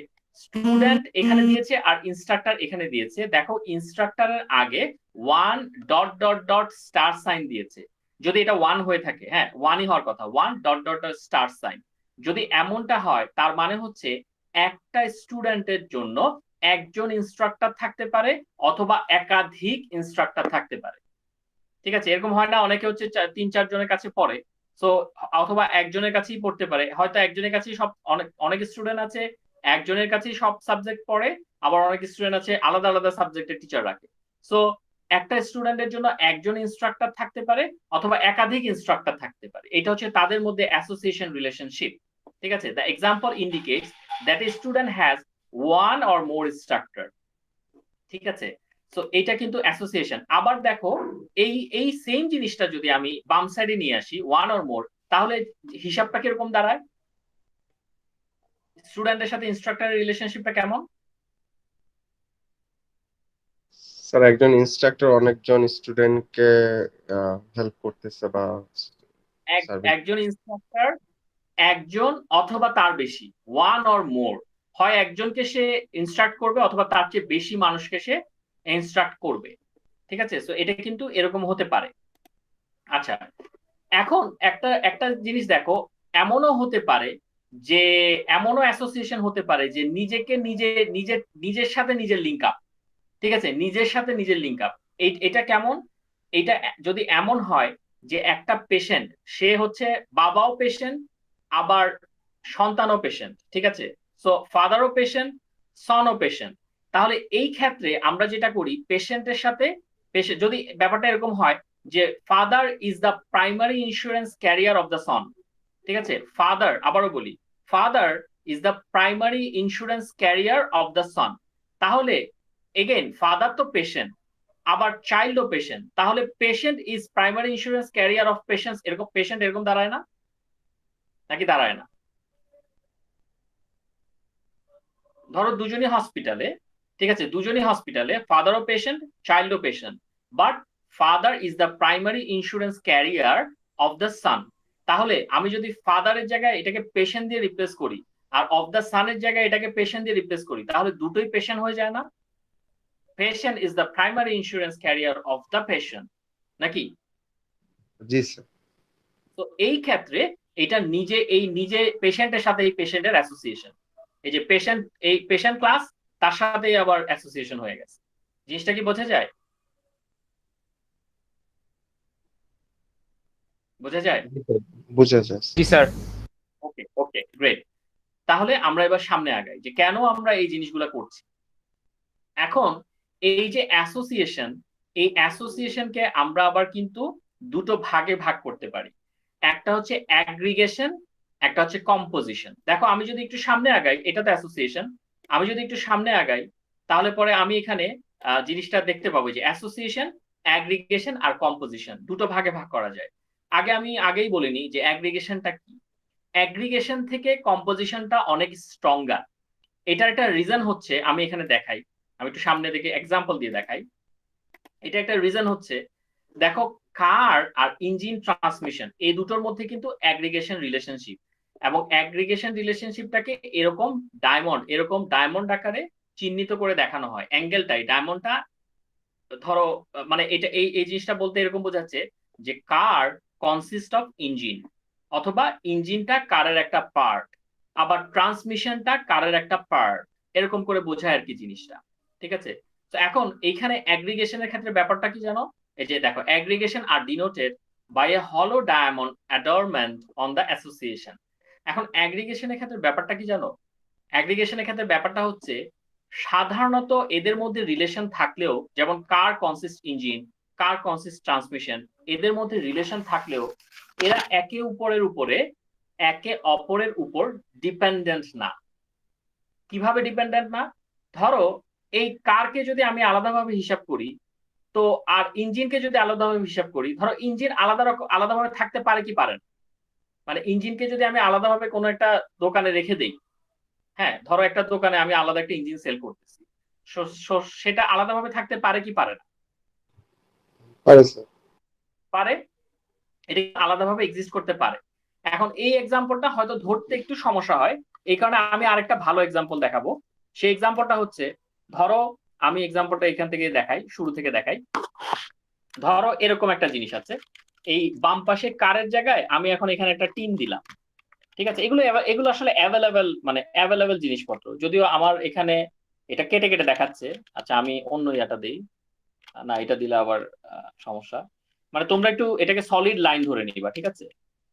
স্টুডেন্ট এখানে দিয়েছে আর ইনস্ট্রাক্টর এখানে দিয়েছে। দেখো ইনস্ট্রাক্টরের আগে one dot dot dot star sign দিয়েছে। যদি এটা ওয়ান হয়ে থাকে, হ্যাঁ ওয়ানই হওয়ার কথা, one dot dot dot star sign. যদি এমনটা হয় তার মানে হচ্ছে একটা স্টুডেন্টের জন্য একজন ইনস্ট্রাক্টর থাকতে পারে অথবা একাধিক ইনস্ট্রাক্টর থাকতে পারে। ঠিক আছে, এরকম হয় না অনেকে হচ্ছে 3-4 জনের কাছে পড়ে, সো অথবা একজনের কাছেই পড়তে পারে, হয়তো একজনের কাছেই সব, অনেক অনেক স্টুডেন্ট আছে একজনের কাছেই সব সাবজেক্ট পড়ে, আবার অনেক স্টুডেন্ট আছে আলাদা আলাদা সাবজেক্টের টিচার রাখে। সো একটা স্টুডেন্টের জন্য একজন ইনস্ট্রাক্টর থাকতে পারে অথবা একাধিক ইনস্ট্রাক্টর থাকতে পারে। এটা হচ্ছে তাদের মধ্যে অ্যাসোসিয়েশন রিলেশনশিপ। ঠিক আছে, the example indicates that a student has one or more instructor. ঠিক আছে, তো এটা কিন্তু অ্যাসোসিয়েশন। আবার দেখো এই এই সেম জিনিসটা যদি আমি বাম সাইডে নিয়ে আসি, ওয়ান অর মোর, তাহলে হিসাবটা কিরকম দাঁড়ায়? স্টুডেন্টের সাথে ইনস্ট্রাক্টরের রিলেশনশিপটা কেমন? স্যার একজন ইনস্ট্রাক্টর অনেকজন স্টুডেন্টকে হেল্প করতেছে বা সার্ভিস। একজন ইনস্ট্রাক্টর একজন অথবা তার বেশি, ওয়ান অর মোর, হয় একজনকে সে ইনস্ট্রাক্ট করবে অথবা তার চেয়ে বেশি মানুষকে সে ইনস্ট্রাক্ট করবে। ঠিক আছে, তো এটা কিন্তু এরকম হতে পারে। আচ্ছা, এখন একটা একটা জিনিস দেখো, এমনও হতে পারে যে এমনও অ্যাসোসিয়েশন হতে পারে যে নিজেকে নিজের সাথে নিজের লিঙ্ক আপ। ঠিক আছে, নিজের সাথে নিজের লিঙ্ক আপ। এটা কেমন? এটা যদি এমন হয় যে একটা পেশেন্ট, সে হচ্ছে বাবাও পেশেন্ট আবার সন্তানও পেশেন্ট, ঠিক আছে, সো ফাদারও পেশেন্ট সনও পেশেন্ট, তাহলে এই ক্ষেত্রে আমরা যেটা করি পেশেন্টের সাথে পেশেন্ট, যদি ব্যাপারটা এরকম হয় যে father is the primary insurance carrier of the son. ঠিক আছে, ফাদার, আবারও বলি, father is the primary insurance carrier of the son, তাহলে এগেইন ফাদার তো পেশেন্ট আবার চাইল্ডও পেশেন্ট, তাহলে patient is primary insurance carrier of patient, এরকম পেশেন্ট এরকম দাঁড়ায় না নাকি দাঁড়ায় না? ধরো দুজনই হসপিটালে, ঠিক আছে, দুজনই হসপিটালে, ফাদারও পেশেন্ট চাইল্ডও patient, but father is the primary insurance carrier of the son, তাহলে আমি যদি ফাদারের জায়গায় এটাকে পেশেন্ট দিয়ে রিপ্লেস করি আর অফ দ্য সানের জায়গায় এটাকে পেশেন্ট দিয়ে রিপ্লেস করি, তাহলে দুটোই পেশেন্ট হয়ে যায় না? Patient is the primary insurance carrier of the patient, নাকি? জি স্যার। তো এই ক্ষেত্রে এটা নিজে পেশেন্টের সাথে এই পেশেন্টের অ্যাসোসিয়েশন, এই যে পেশেন্ট, এই পেশেন্ট ক্লাস তার সাথে আবার অ্যাসোসিয়েশন হয়ে গেছে। জিনিসটা কি বোঝা যায়? বোঝা যায়? বুঝা যায়। জি স্যার। ওকে ওকে গ্রেট। তাহলে আমরা এবার সামনে আগাই যে কেন আমরা এই জিনিসগুলো করছি। এখন এই যে অ্যাসোসিয়েশন, এই অ্যাসোসিয়েশনকে আমরা আবার কিন্তু দুটো ভাগে ভাগ করতে পারি, একটা হচ্ছে অ্যাগ্রিগেশন, একটা হচ্ছে কম্পোজিশন। দেখো আমি যদি একটু সামনে আগাই, এটা তো অ্যাসোসিয়েশন, আমি যদি একটু সামনে আগাই তাহলে পরে আমি এখানে জিনিসটা দেখতে পাবো যে অ্যাসোসিয়েশন, অ্যাগ্রিগেশন আর কম্পোজিশন দুটো ভাগে ভাগ করা যায়। আমি আগেই বলিনি যে অ্যাগ্রিগেশনটা কি। অ্যাগ্রিগেশন থেকে কম্পোজিশনটা অনেক স্ট্রঙ্গার। এটার একটা রিজন হচ্ছে, আমি এখানে দেখাই, আমি একটু সামনে দিকে এক্সাম্পল দিয়ে দেখাই। এটা একটা রিজন হচ্ছে, দেখো কার আর ইঞ্জিন ট্রান্সমিশন এই দুটোর মধ্যে কিন্তু অ্যাগ্রিগেশন রিলেশনশিপ, এবং অ্যাগ্রিগেশন রিলেশনশিপটাকে এরকম ডায়মন্ড আকারে চিহ্নিত করে দেখানো হয়। অ্যাঙ্গেলটাই ডায়মন্ডটা, ধরো মানে এটা এই এই জিনিসটা বলতে এরকম বোঝাচ্ছে যে কার কনসিস্ট অফ ইঞ্জিন, অথবা ইঞ্জিনটা কারের একটা পার্ট, আবার ট্রান্সমিশনটা কারের একটা পার্ট, এরকম করে বোঝায় আর কি জিনিসটা। ঠিক আছে, তো এখন এইখানে অ্যাগ্রিগেশনের ক্ষেত্রে ব্যাপারটা কি জানো, এই যে দেখো অ্যাগ্রিগেশন আর ডিনোটেড বাই এ হলো ডায়মন্ড অ্যাডর্নমেন্ট অন দ্য অ্যাসোসিয়েশন। এখন অ্যাগ্রিগেশনের ক্ষেত্রে ব্যাপারটা কি জানো, অ্যাগ্রিগেশনের ক্ষেত্রে ব্যাপারটা হচ্ছে সাধারণত এদের মধ্যে রিলেশন থাকলেও, যেমন কার কনসিস্ট ইঞ্জিন, কার কনসিস্ট ট্রান্সমিশন, এদের মধ্যে রিলেশন থাকলেও এরা একে অপরের উপর ডিপেন্ডেন্ট না। কিভাবে ডিপেন্ডেন্ট না, ধরো এই কারকে যদি আমি আলাদাভাবে হিসাব করি, তো আর ইঞ্জিনকে যদি আলাদাভাবে হিসাব করি, ধরো ইঞ্জিন আলাদাভাবে থাকতে পারে কি পারে না, মানে ইঞ্জিনকে যদি আমি আলাদাভাবে কোনো একটা দোকানে রেখে দেই, হ্যাঁ ধরো একটা দোকানে আমি আলাদা একটা ইঞ্জিন সেল করতেছি, সেটা আলাদাভাবে থাকতে পারে কি পারে না? পারে স্যার। পারে, এটা আলাদাভাবে এক্সিস্ট করতে পারে। এখন এই এক্সাম্পলটা হয়তো ধরতে একটু সমস্যা হয়, এই কারণে আমি আরেকটা ভালো এক্সাম্পল দেখাবো। সেই এক্সাম্পলটা হচ্ছে, ধরো আমি এক্সাম্পলটা এখান থেকে দেখাই, শুরু থেকে দেখাই। ধরো এরকম একটা জিনিস আছে, এই বাম পাশে কারের জায়গায় আমি এখন এখানে একটা টিম দিলাম। ঠিক আছে, এগুলো আসলে অ্যাভেলেবেল জিনিসপত্র, যদিও আমার এখানে এটা কেটে কেটে দেখাচ্ছে। আচ্ছা আমি অন্য ইয়াটা দিই, না এটা দিলে আবার সমস্যা। মানে তোমরা একটু এটাকে সলিড লাইন ধরে নিবা, ঠিক আছে,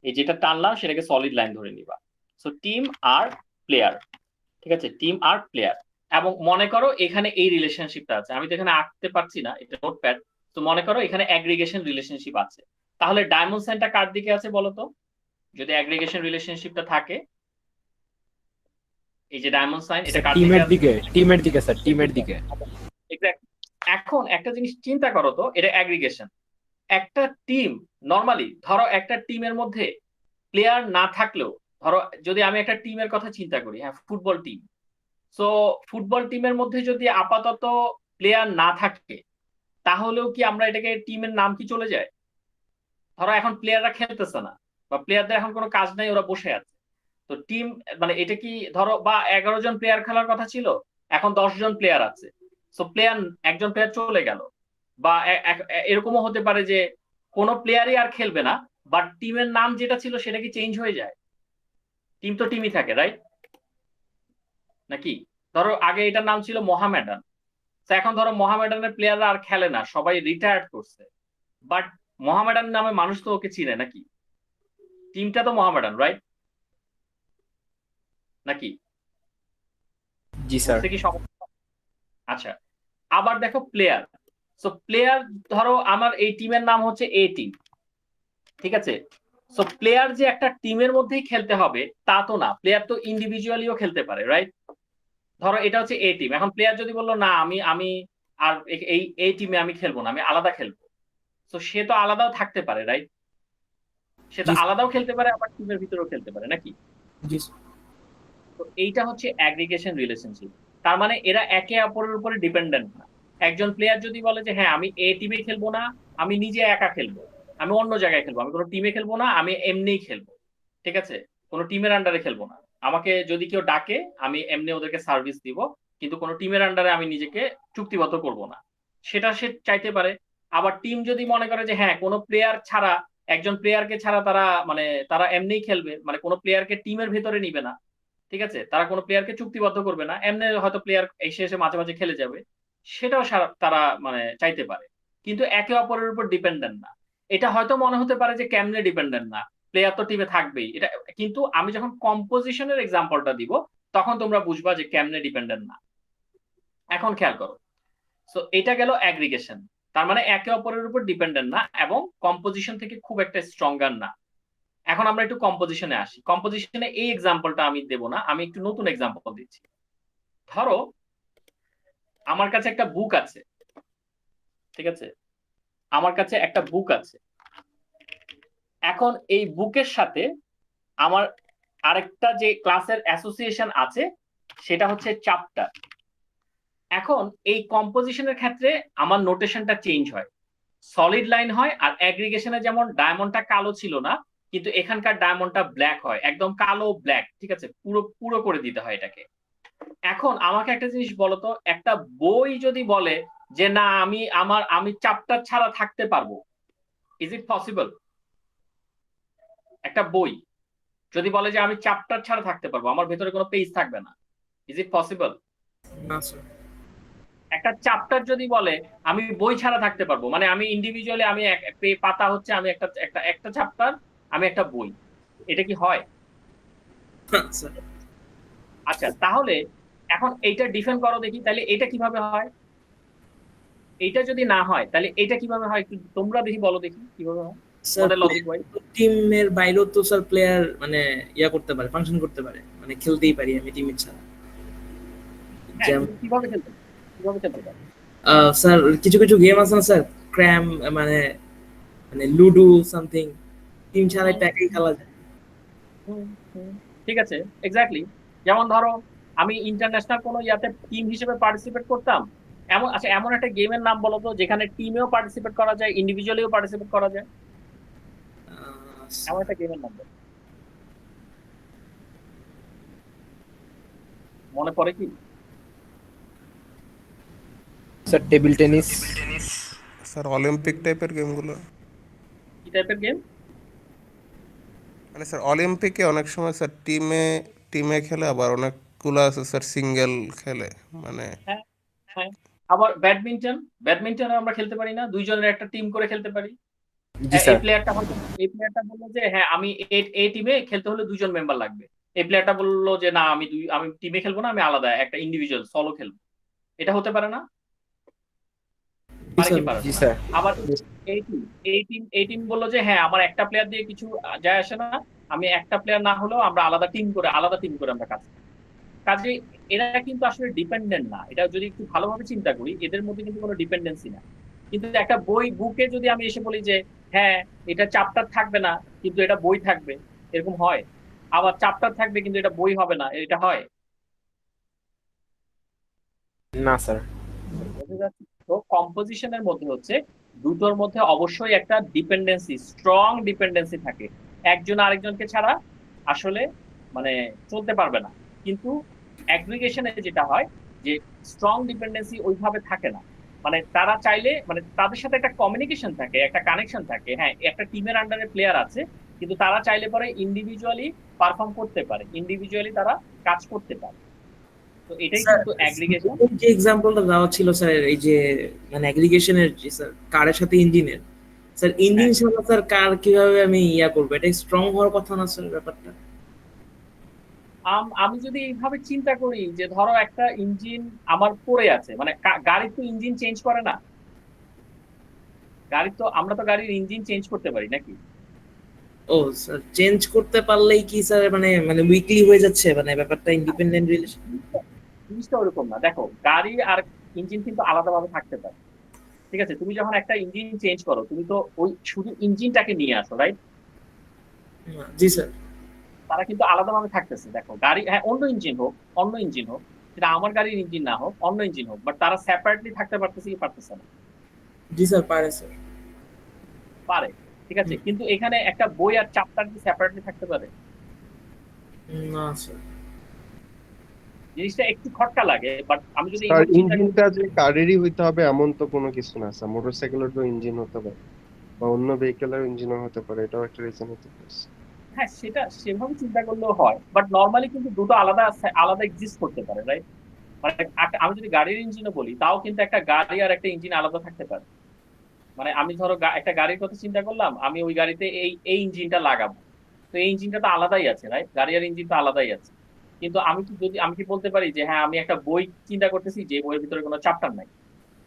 এই যেটা টানলাম সেটাকে সলিড লাইন ধরে নিবা। সো টিম আর প্লেয়ার, ঠিক আছে, টিম আর প্লেয়ার। এবং মনে করো এখানে এই রিলেশনশিপটা আছে, আমি তো এখানে আঁকতে পারছি না, এটা নোটপ্যাড। তো মনে করো এখানে অ্যাগ্রিগেশন রিলেশনশিপ আছে, তাহলে ডায়মন্ড সাইনটা কার দিকে আছে বলো তো? যদি অ্যাগ্রিগেশন রিলেশনশিপটা থাকে, এই যে ডায়মন্ড সাইন, এটা কার দিকে আছে? টিমের দিকে স্যার, টিমের দিকে। এক্স্যাক্টলি। এখন একটা জিনিস চিন্তা করো তো, এটা অ্যাগ্রিগেশন। একটা টিম নরমালি, ধরো একটা টিমের মধ্যে প্লেয়ার না থাকলেও, ধরো যদি আমি একটা টিমের কথা চিন্তা করি, হ্যাঁ ফুটবল টিম, সো ফুটবল টিমের মধ্যে যদি আপাতত প্লেয়ার না থাকে, তাহলেও কি আমরা এটাকে টিমের নাম কি চলে যায়? ধরো এখন প্লেয়াররা খেলতেছে না, বা প্লেয়ারদের এখন কোনো কাজ নাই, ওরা বসে আছে, তো টিম মানে এটা কি, ধরো বা 11 জন প্লেয়ার খেলার কথা ছিল, এখন 10 জন প্লেয়ার আছে, সো একজন প্লেয়ার চলে গেল, বা এরকমও হতে পারে যে কোনো প্লেয়ারই আর খেলবে না, বাট টিমের নাম যেটা ছিল সেটা কি চেঞ্জ হয়ে যায়? টিম তো টিমই থাকে, রাইট নাকি? ধরো আগে এটার নাম ছিল মোহামেডান, এখন ধরো মোহামেডানের প্লেয়াররা আর খেলে না, সবাই রিটায়ার্ড করছে, বাট মোহামেডান নামে মানুষ তো ওকে চিনে নাকি? টিমটা তো মোহামেডান, রাইট নাকি? জি স্যার। বুঝতে কি সমস্যা? আচ্ছা, আবার দেখো প্লেয়ার, সো প্লেয়ার, ধরো আমার এই টিমের নাম হচ্ছে এ টিম, ঠিক আছে, সো প্লেয়ার যে একটা টিমের মধ্যেই খেলতে হবে তা তো না, প্লেয়ার তো ইন্ডিভিজুয়ালিও খেলতে পারে, রাইট? ধরো এটা হচ্ছে এ টিম, এখন প্লেয়ার যদি বললো না আমি আমি আর এই টিমে আমি খেলবো না, আমি আলাদা খেলবো, তো সে তো আলাদাও থাকতে পারে, রাইট? সে তো জি আলাদাও খেলতে পারে, আবার টিমের ভিতরেও খেলতে পারে নাকি? জি তো এইটা হচ্ছে অ্যাগ্রিগেশন রিলেশনশিপ। তার মানে এরা একে অপরের উপরে ডিপেন্ডেন্ট না। একজন প্লেয়ার যদি বলে যে হ্যাঁ আমি এ টিমে খেলবো না, আমি নিজে একা খেলবো, আমি অন্য জায়গায় খেলবো, আমি কোনো টিমে খেলবো না, আমি এমনিই খেলবো, ঠিক আছে, কোনো টিমের আন্ডারে খেলবো না, আমাকে যদি কেউ ডাকে আমি এমনি ওদেরকে সার্ভিস দিব, কিন্তু কোনো টিমের আন্ডারে আমি নিজেকে চুক্তিবদ্ধ করব না, সেটা সে চাইতে পারে। আবার টিম যদি মনে করে যে হ্যাঁ কোনো প্লেয়ার ছাড়া, একজন প্লেয়ারকে ছাড়া তারা মানে তারা এমনিই খেলবে, মানে কোনো প্লেয়ারকে টিমের ভেতরে নিবে না, ঠিক আছে, তারা কোনো প্লেয়ারকে চুক্তিবদ্ধ করবে না, এমনি হয়তো প্লেয়ার এসে এসে মাঝে মাঝে খেলে যাবে, সেটাও তারা মানে চাইতে পারে, কিন্তু একে অপরের উপর ডিপেন্ডেন্ট না। এটা হয়তো মনে হতে পারে যে কেমনে ডিপেন্ডেন্ট না, প্লেয়ার তো টিমে থাকবেই, এটা কিন্তু আমি যখন কম্পোজিশনের এক্সাম্পলটা দিব তখন তোমরা বুঝবা যে কেমনে ডিপেন্ডেন্ট না। এখন খেয়াল করো, সো এটা গেল অ্যাগ্রিগেশন, তার মানে একে অপরের উপর ডিপেন্ডেন্ট না এবং কম্পোজিশন থেকে খুব একটা স্ট্রঙ্গার না। এখন আমরা একটু কম্পোজিশনে আসি। কম্পোজিশনে এই এক্সাম্পলটা আমি দেব না, আমি একটু নতুন এক্সাম্পল দিচ্ছি। ধরো আমার কাছে একটা বুক আছে, ঠিক আছে, আমার কাছে একটা বুক আছে, এখন এই বুকের সাথে আমার আরেকটা যে ক্লাসের অ্যাসোসিয়েশন আছে সেটা হচ্ছে চ্যাপ্টার। এখন এই কম্পোজিশনের ক্ষেত্রে আমার নোটেশনটা চেঞ্জ হয়, সলিড লাইন হয়, আর অ্যাগ্রিগেশনে যেমন ডায়মন্ডটা কালো ছিল না, কিন্তু এখানকার ডায়মন্ডটা ব্ল্যাক হয়, একদম কালো ব্ল্যাক, ঠিক আছে, পুরো পুরো করে দিতে হয় এটাকে। এখন আমাকে একটা জিনিস বলো তো, একটা বই যদি বলে যে না আমি চ্যাপ্টার ছাড়া থাকতে পারবো, ইজ ইট পসিবল? একটা বই যদি বলে যে আমি চ্যাপ্টার ছাড়া থাকতে পারবো, আমার ভেতরে কোনো পেজ থাকবে না, ইজ ইট পসিবল? না স্যার। একটা চ্যাপ্টার যদি বলে আমি বই ছাড়া থাকতে পারবো, মানে আমি ইন্ডিভিজুয়ালি আমি পাতা হচ্ছে আমি একটা একটা একটা চ্যাপ্টার, আমি একটা বই, এটা কি হয়? স্যার আচ্ছা, তাহলে এখন এইটা ডিফেন্ড করো দেখি, তাহলে এটা কিভাবে হয়? এইটা যদি না হয় তাহলে এটা কিভাবে হয়, একটু তোমরা দেখি বলো দেখি কিভাবে হয় স্যার তোমাদের লজিক ওয়াইজ। টিমের বাইরেও তো স্যার প্লেয়ার মানে ইয়া করতে পারে, ফাংশন করতে পারে, মানে খেলতেই পারি আমি টিমের ছাড়া। হ্যাঁ, যেমন তুমি কিভাবে খেলতে পারো? কিভাবে খেলতে পারো? স্যার কিছু কিছু গেম আছে না স্যার, ক্র্যাম, মানে মানে লুডো সামথিং, টিম ছাড়াই তো একাই খেলা যায়। হুম, হুম, ঠিক আছে, এক্স্যাক্টলি। যেমন ধরো আমি ইন্টারন্যাশনাল কোনো ইয়াতে টিম হিসেবে পার্টিসিপেট করতাম, এমন আচ্ছা এমন একটা গেমের নাম বলো তো যেখানে টিমেও পার্টিসিপেট করা যায়, ইন্ডিভিজুয়ালিও পার্টিসিপেট করা যায়, এমন একটা গেমের নাম বলো। মনে পড়ে কি? Sir table tennis. Sir Olympic টাইপের গেমগুলো, কি টাইপের গেম? মানে স্যার অলিম্পিকে অনেক সময় স্যার টিমে টিমে খেলে, আবার অনেকগুলো আছে স্যার সিঙ্গেল খেলে, মানে হ্যাঁ, হ্যাঁ। আবার ব্যাডমিন্টন, ব্যাডমিন্টন আমরা খেলতে পারি না, দুইজনের একটা টিম করে খেলতে পারি। জি এই স্যার। প্লেয়ারটা হয়তো, এই প্লেয়ারটা বললো যে হ্যাঁ আমি এই টিমে খেলতে হলে দুজন মেম্বার লাগবে, এই প্লেয়ারটা বললো যে না আমি টিমে খেলবো না, আমি আলাদা একটা ইন্ডিভিজুয়াল সলো খেলবো। এটা হতে পারে না? জি পারে স্যার। কি পারে জি না? স্যার। আবার এই টিম বললো যে হ্যাঁ আমার একটা প্লেয়ার দিয়ে কিছু যায় আসে না, আমি একটা প্লেয়ার না হলেও আমরা আলাদা টিম করে আমরা কাজ করি। কাজে এরা কিন্তু আসলে ডিপেন্ডেন্ট না, এটা যদি একটু ভালোভাবে চিন্তা করি এদের মধ্যে কিন্তু কোনো ডিপেন্ডেন্সি না। কিন্তু একটা বুকে যদি আমি এসে বলি যে হ্যাঁ এটা চ্যাপ্টার থাকবে না কিন্তু এটা বই থাকবে, এরকম হয়? আবার চ্যাপ্টার থাকবে কিন্তু এটা বই হবে না, এটা হয়? না স্যার। বোঝা যাচ্ছে? তো কম্পোজিশনের মধ্যে হচ্ছে দুটোর মধ্যে অবশ্যই একটা ডিপেন্ডেন্সি, স্ট্রং ডিপেন্ডেন্সি থাকে, একজন আরেকজনকে ছাড়া আসলে মানে চলতে পারবে না। কিন্তু অ্যাগ্রিগেশনে যেটা হয় যে স্ট্রং ডিপেন্ডেন্সি ওইভাবে থাকে না, মানে তারা চাইলে মানে তাদের সাথে একটা কমিউনিকেশন থাকে, একটা কানেকশন থাকে, হ্যাঁ একটা টিমের আন্ডারে প্লেয়ার আছে কিন্তু তারা চাইলে পরে ইন্ডিভিজুয়ালি পারফর্ম করতে পারে, ইন্ডিভিজুয়ালি তারা কাজ করতে পারে। তো এটাই স্যার কিন্তু অ্যাগ্রিগেশন। এই যে এক্সাম্পলটা দেওয়া ছিল স্যার, এই যে মানে অ্যাগ্রিগেশনের যে স্যার কারের সাথে ইঞ্জিনের, স্যার ইঞ্জিন ছাড়া স্যার কার কিভাবে আমি ইয়া করবো, এটা স্ট্রং হওয়ার কথা না স্যার ব্যাপারটা? আমি যদি এইভাবে চিন্তা করি যে ধরো একটা ইঞ্জিন আমার পড়ে আছে, মানে গাড়ির তো ইঞ্জিন চেঞ্জ করে না, আমরা তো গাড়ির ইঞ্জিন চেঞ্জ করতে পারি নাকি? ও স্যার, চেঞ্জ করতে পারলেই কি স্যার মানে মানে উইকলি হয়ে যাচ্ছে, মানে ব্যাপারটা ইন্ডিপেন্ডেন্ট রিলেশন? জিনিসটা ওরকম না, দেখো গাড়ি আর ইঞ্জিন কিন্তু আলাদাভাবে থাকতে পারে। ঠিক আছে, তুমি যখন একটা ইঞ্জিন চেঞ্জ করো তুমি তো ওই শুধু ইঞ্জিনটাকে নিয়ে আসো, রাইট? জি স্যার। তারা কিন্তু আলাদাভাবে থাকতেছে, দেখো গাড়ি হ্যাঁ অন্য ইঞ্জিন হোক সেটা আমার গাড়ির ইঞ্জিন না হোক, অন্য ইঞ্জিন হোক, বাট তারা সেপারেটলি থাকতে পারতেছে কি পারতেছে না? জি স্যার, পারে স্যার। পারে। ঠিক আছে, কিন্তু এখানে একটা বই আর চ্যাপ্টার কি সেপারেটলি থাকতে পারে? না স্যার। জিনিসটা একটু খটকা লাগে, বাট আমি যদি স্যার এইভাবে চিন্তা করি, ইঞ্জিনটা যে কারেরই হইতে হবে এমন তো কোনো কিছু না স্যার, মোটরসাইকেলের তো ইঞ্জিন হতে পারে বা অন্য ভেহিকেলের ইঞ্জিনও হতে পারে, এটাও একটা রিজন হতে পারে। হ্যাঁ সেটা সেভাবে চিন্তা করলেও হয়, বাট নর্মালি কিন্তু দুটো আলাদা আলাদা এক্সিস্ট করতে পারে, রাইট? মানে আমি যদি গাড়ির ইঞ্জিনও বলি তাও কিন্তু একটা গাড়ি আর একটা ইঞ্জিন আলাদা থাকতে পারে। মানে আমি ধরো একটা গাড়ির কথা চিন্তা করলাম, আমি ওই গাড়িতে এই এই ইঞ্জিনটা লাগাবো, তো এই ইঞ্জিনটা তো আলাদাই আছে, রাইট? গাড়ি আর ইঞ্জিন তো আলাদাই আছে। কিন্তু আমি কি বলতে পারি যে হ্যাঁ আমি একটা বই চিন্তা করতেছি যে বইয়ের ভিতরে কোনো চ্যাপ্টার নাই,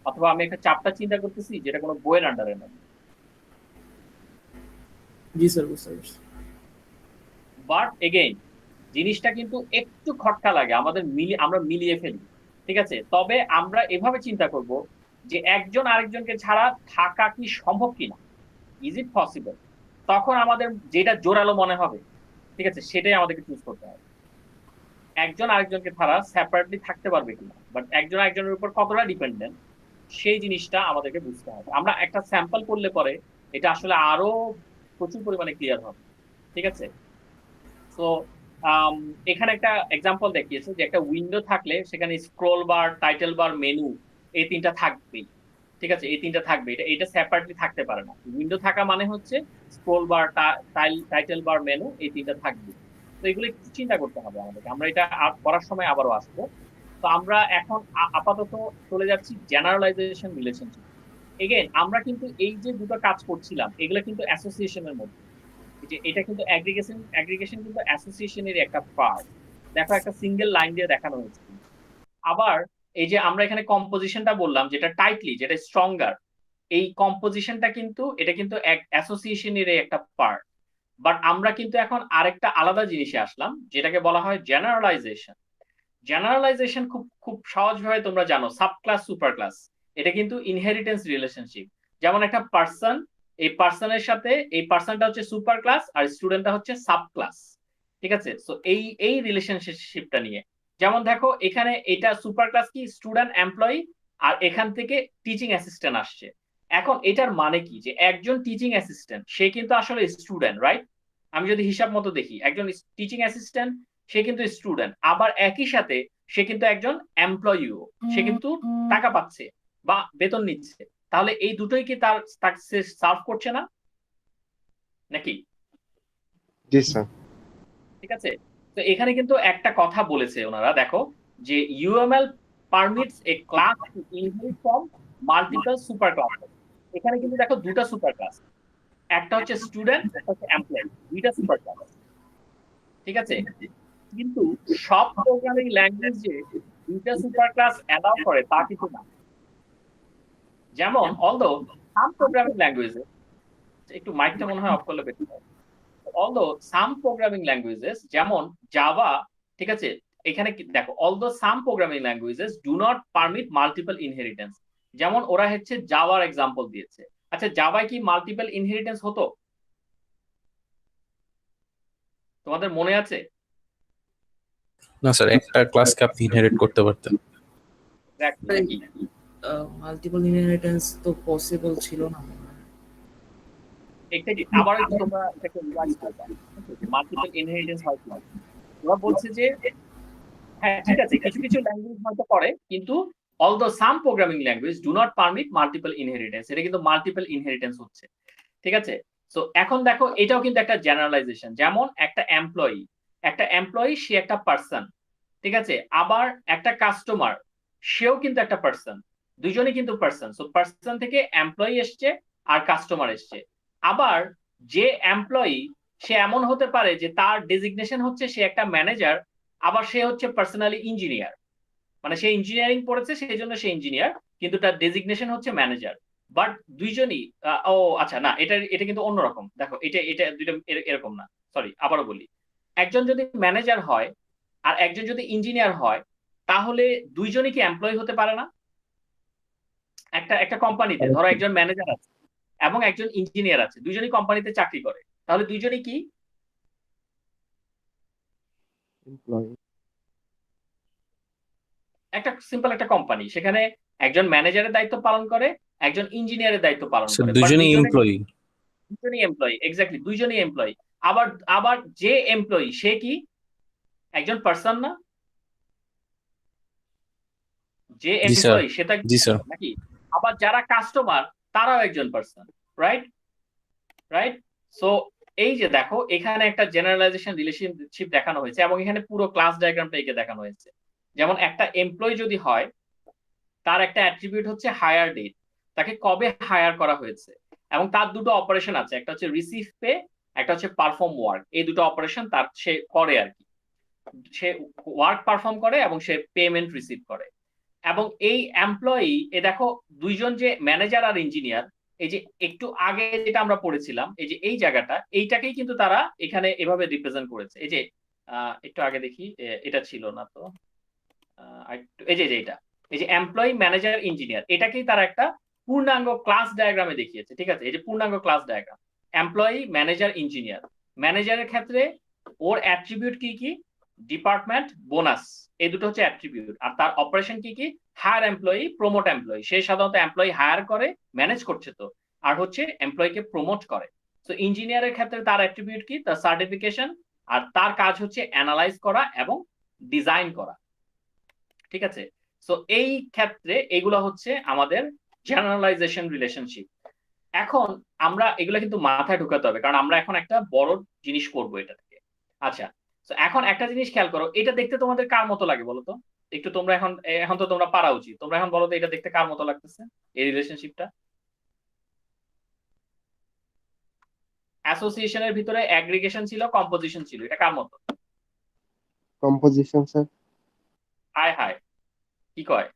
অথবা আমি একটা চ্যাপ্টার চিন্তা করতেছি যেটা কোনো বইয়ের আন্ডারে নাই? জি স্যার, বুঝতে পারছি। বাট এগেইন জিনিসটা কিন্তু একটু খটকা লাগে, আমরা মিলিয়ে ফেলি। ঠিক আছে, তবে আমরা এভাবে চিন্তা করব যে একজন আরেকজনকে ছাড়া থাকা কি সম্ভব কিনা, ইজ ইট পসিবল? তখন আমাদের যেটা জোরালো মনে হবে, ঠিক আছে, সেটাই আমাদেরকে চুজ করতে হবে। একজন আরেকজনকে ছাড়া সেপারেটলি থাকতে পারবে কিনা, বাট একজন আরেকজনের উপর কতটা ডিপেন্ডেন্ট সেই জিনিসটা আমাদেরকে বুঝতে হবে। আমরা একটা স্যাম্পল করলে পরে এটা আসলে আরো প্রচুর পরিমাণে ক্লিয়ার হবে। ঠিক আছে, তো এখানে একটা এক্সাম্পল দেখিয়েছে যে একটা উইন্ডো থাকলে সেখানে scroll bar, title bar, menu, এই তিনটা থাকবেই। ঠিক আছে, এই তিনটা থাকবে, এটা সেপারেটলি থাকতে পারে না। উইন্ডো থাকা মানে হচ্ছে স্ক্রোল বার, টাইটেল বার, মেনু, এই তিনটা থাকবে। তো এগুলো একটু চিন্তা করতে হবে আমাদেরকে, আমরা এটা করার সময় আবারও আসবো। তো আমরা এখন আপাতত চলে যাচ্ছি জেনারেলাইজেশন রিলেশনশিপ। এগেন আমরা কিন্তু এই যে দুটো কাজ করছিলাম এগুলো কিন্তু অ্যাসোসিয়েশনের মধ্যে, যে এটা কিন্তু অ্যাগ্রিগেশন কিন্তু অ্যাসোসিয়েশনের একটা পার্ট। দেখো একটা সিঙ্গেল লাইন দিয়ে দেখানো হয়েছে। আবার এই যে আমরা এখানে কম্পোজিশনটা বললাম যেটা টাইটলি, যেটা স্ট্রঙ্গার, এই কম্পোজিশনটা কিন্তু এটা কিন্তু অ্যাসোসিয়েশনের একটা পার্ট। বাট আমরা কিন্তু এখন আরেকটা আলাদা জিনিসে আসলাম যেটাকে বলা হয় জেনারেলাইজেশন। জেনারেলাইজেশন খুব খুব সহজভাবে তোমরা জানো, সাব ক্লাস সুপার ক্লাস, এটা কিন্তু ইনহেরিটেন্স রিলেশনশিপ। যেমন একটা পার্সন, এই পার্সনের সাথে এই পার্সনটা হচ্ছে সুপার ক্লাস আর স্টুডেন্টটা হচ্ছে সাব ক্লাস। ঠিক আছে, তো এই রিলেশনশিপটা নিয়ে, যেমন দেখো এখানে এটা সুপার ক্লাস কি, স্টুডেন্ট এমপ্লয়ি, আর এখান থেকে টিচিং অ্যাসিস্ট্যান্ট আসছে। এখন এটার মানে কি, যে একজন টিচিং অ্যাসিস্ট্যান্ট সে কিন্তু আসলে স্টুডেন্ট, রাইট? আমি যদি হিসাব মতো দেখি, একজন টিচিং অ্যাসিস্ট্যান্ট সে কিন্তু স্টুডেন্ট, আবার একই সাথে সে কিন্তু একজন এমপ্লয়িও, সে কিন্তু টাকা পাচ্ছে বা বেতন নিচ্ছে। তাহলে এই দুটোই কি তার সার্ভ করছে না নাকি? জি স্যার। ঠিক আছে, তো এখানে কিন্তু একটা কথা বলেছে ওনারা, দেখো যে UML permits a class to inherit from multiple super class. এখানে কিন্তু দেখো দুটো সুপার ক্লাস, একটা হচ্ছে স্টুডেন্ট, একটা হচ্ছে এমপ্লয়ি, দুইটা সুপার ক্লাস। ঠিক আছে, কিন্তু সব প্রোগ্রামিং ল্যাঙ্গুয়েজে দুইটা সুপার ক্লাস অ্যালাউ করে তা কিন্তু না। যেমন অলদো সাম প্রোগ্রামিং ল্যাঙ্গুয়েজে, একটু মাইকটা মনে হয় অফ করলে বেটার হয়। অলদো সাম প্রোগ্রামিং ল্যাঙ্গুয়েজেস যেমন জাভা, ঠিক আছে, এখানে দেখো although some programming languages do not permit multiple inheritance. যেমন ওরা হচ্ছে জাভার এক্সাম্পল দিয়েছে। আচ্ছা, জাভায় কি মাল্টিপল ইনহেরিটেন্স হতো? তোমাদের মনে আছে? না স্যার, একটা ক্লাসকে আপনি ইনহেরিট করতে পারতেন। নাকি মাল্টিপল ইনহেরিটেন্স তো পসিবল ছিল না। একটু আবার একটু তোমরা এটাকে রিভাইজ করবা, মাল্টিপল ইনহেরিটেন্স হয় কি। ওরা বলছে যে হ্যাঁ ঠিক আছে, কিছু কিছু ল্যাঙ্গুয়েজ হয়তো করে, কিন্তু although some programming language do not permit multiple inheritance, এটা কিন্তু মাল্টিপল ইনহেরিটেন্স হচ্ছে। ঠিক আছে, সো এখন দেখো এটাও কিন্তু একটা জেনারেলাইজেশন। যেমন একটা এমপ্লয়ি সে একটা পার্সন, ঠিক আছে, আবার একটা কাস্টমার সেও কিন্তু একটা পার্সন, দুইজনই কিন্তু পার্সন। সো পার্সন থেকে এমপ্লয়ি এসছে আর কাস্টমার এসছে। আবার যে এমপ্লয়ি সে এমন হতে পারে যে তার ডেজিগনেশন হচ্ছে সে একটা ম্যানেজার, আবার সে হচ্ছে পার্সোনালি ইঞ্জিনিয়ার, মানে সে ইঞ্জিনিয়ারিং পড়েছে সেই জন্য সে ইঞ্জিনিয়ার, কিন্তু তার ডেজিগনেশন হচ্ছে ম্যানেজার। বাট দুইজনই ও আচ্ছা না, এটা কিন্তু অন্যরকম। দেখো এটা দুইটা এরকম না, সরি আবারও বলি, একজন যদি ম্যানেজার হয় আর একজন যদি ইঞ্জিনিয়ার হয়, তাহলে দুইজনই কি এমপ্লয়ি হতে পারে না? একটা কোম্পানিতে ধরো একজন ম্যানেজার আছে এবং একজন ইঞ্জিনিয়ার আছে, দুইজনই কোম্পানিতে চাকরি করে, তাহলে দুইজনই কি? এমপ্লয়ি। একটা সিম্পল একটা কোম্পানি, সেখানে একজন ম্যানেজারের দায়িত্ব পালন করে, একজন ইঞ্জিনিয়ারের দায়িত্ব পালন স্যার করে, দুজনেই এমপ্লয়ি। দুজনই এমপ্লয়ি, এক্স্যাক্টলি দুইজনই এমপ্লয়ি। আবার আবার যে এমপ্লয়ি সে কি একজন পার্সন না? যে জি স্যার, এমপ্লয়ি সেটা জি স্যার। নাকি? আবার যারা কাস্টমার তারাও একজন পার্সন, রাইট? রাইট, সো এই যে দেখো এখানে একটা জেনারেলাইজেশন রিলেশনশিপ দেখানো হয়েছে এবং এখানে পুরো ক্লাস ডায়াগ্রামটা এঁকে দেখানো হয়েছে। যেমন একটা এমপ্লয়ি যদি হয়, তার একটা অ্যাট্রিবিউট হচ্ছে হায়ার ডেট, তাকে কবে হায়ার করা হয়েছে, এবং তার দুটো অপারেশন আছে, একটা হচ্ছে রিসিভ পে, একটা হচ্ছে পারফর্ম ওয়ার্ক। এই দুটো অপারেশন তার সে করে আর কি, সে ওয়ার্ক পারফর্ম করে এবং সে পেমেন্ট রিসিভ করে। এবং এই এমপ্লয়ি দেখো দুইজন যে ম্যানেজার আর ইঞ্জিনিয়ার, এই যে একটু আগে যেটা আমরা পড়েছিলাম, এই যে এই জায়গাটা, এইটাকেই কিন্তু তারা এখানে এভাবে রিপ্রেজেন্ট করেছে। এই যে একটু আগে দেখি, এটা ছিল না তো, এই যে এটা, এই যে এমপ্লয়ি ম্যানেজার ইঞ্জিনিয়ার, এটাকেই তারা একটা পূর্ণাঙ্গ ক্লাস ডায়াগ্রামে দেখিয়েছে। ঠিক আছে, এই যে পূর্ণাঙ্গ class diagram, employee manager engineer. ম্যানেজারের ক্ষেত্রে ওর অ্যাট্রিবিউট কি কি? ডিপার্টমেন্ট, বোনাস, এই দুটো হচ্ছে অ্যাট্রিবিউট। আর তার অপারেশন কি কি? Hire employee, promote employee. সে সাধারণত এমপ্লয়ি হায়ার করে, ম্যানেজ করছে তো, আর হচ্ছে এমপ্লয়িকে প্রমোট করে। তো ইঞ্জিনিয়ারের ক্ষেত্রে তার অ্যাট্রিবিউট কি? তার সার্টিফিকেশন, আর তার কাজ হচ্ছে অ্যানালাইজ করা এবং ডিজাইন করা। ঠিক আছে, সো এই ক্ষেত্রে এগুলো হচ্ছে আমাদের জেনারেলাইজেশন রিলেশনশিপ। এখন আমরা এগুলো কিন্তু মাথায় ঢুকাতে হবে, কারণ আমরা এখন একটা বড় জিনিস করব এটা থেকে। আচ্ছা, তো এখন একটা জিনিস খেয়াল করো, এটা দেখতে তোমাদের কার মতো লাগে বলো তো? একটু তোমরা এখন এখন তো তোমরা পারা উচিত, তোমরা এখন বলো তো এটা দেখতে কার মতো লাগতেছে এই রিলেশনশিপটা? অ্যাসোসিয়েশনের ভিতরে অ্যাগ্রিগেশন ছিল, কম্পোজিশন ছিল, এটা কার মতো? Composition sir. হায় হায়, কি কয়?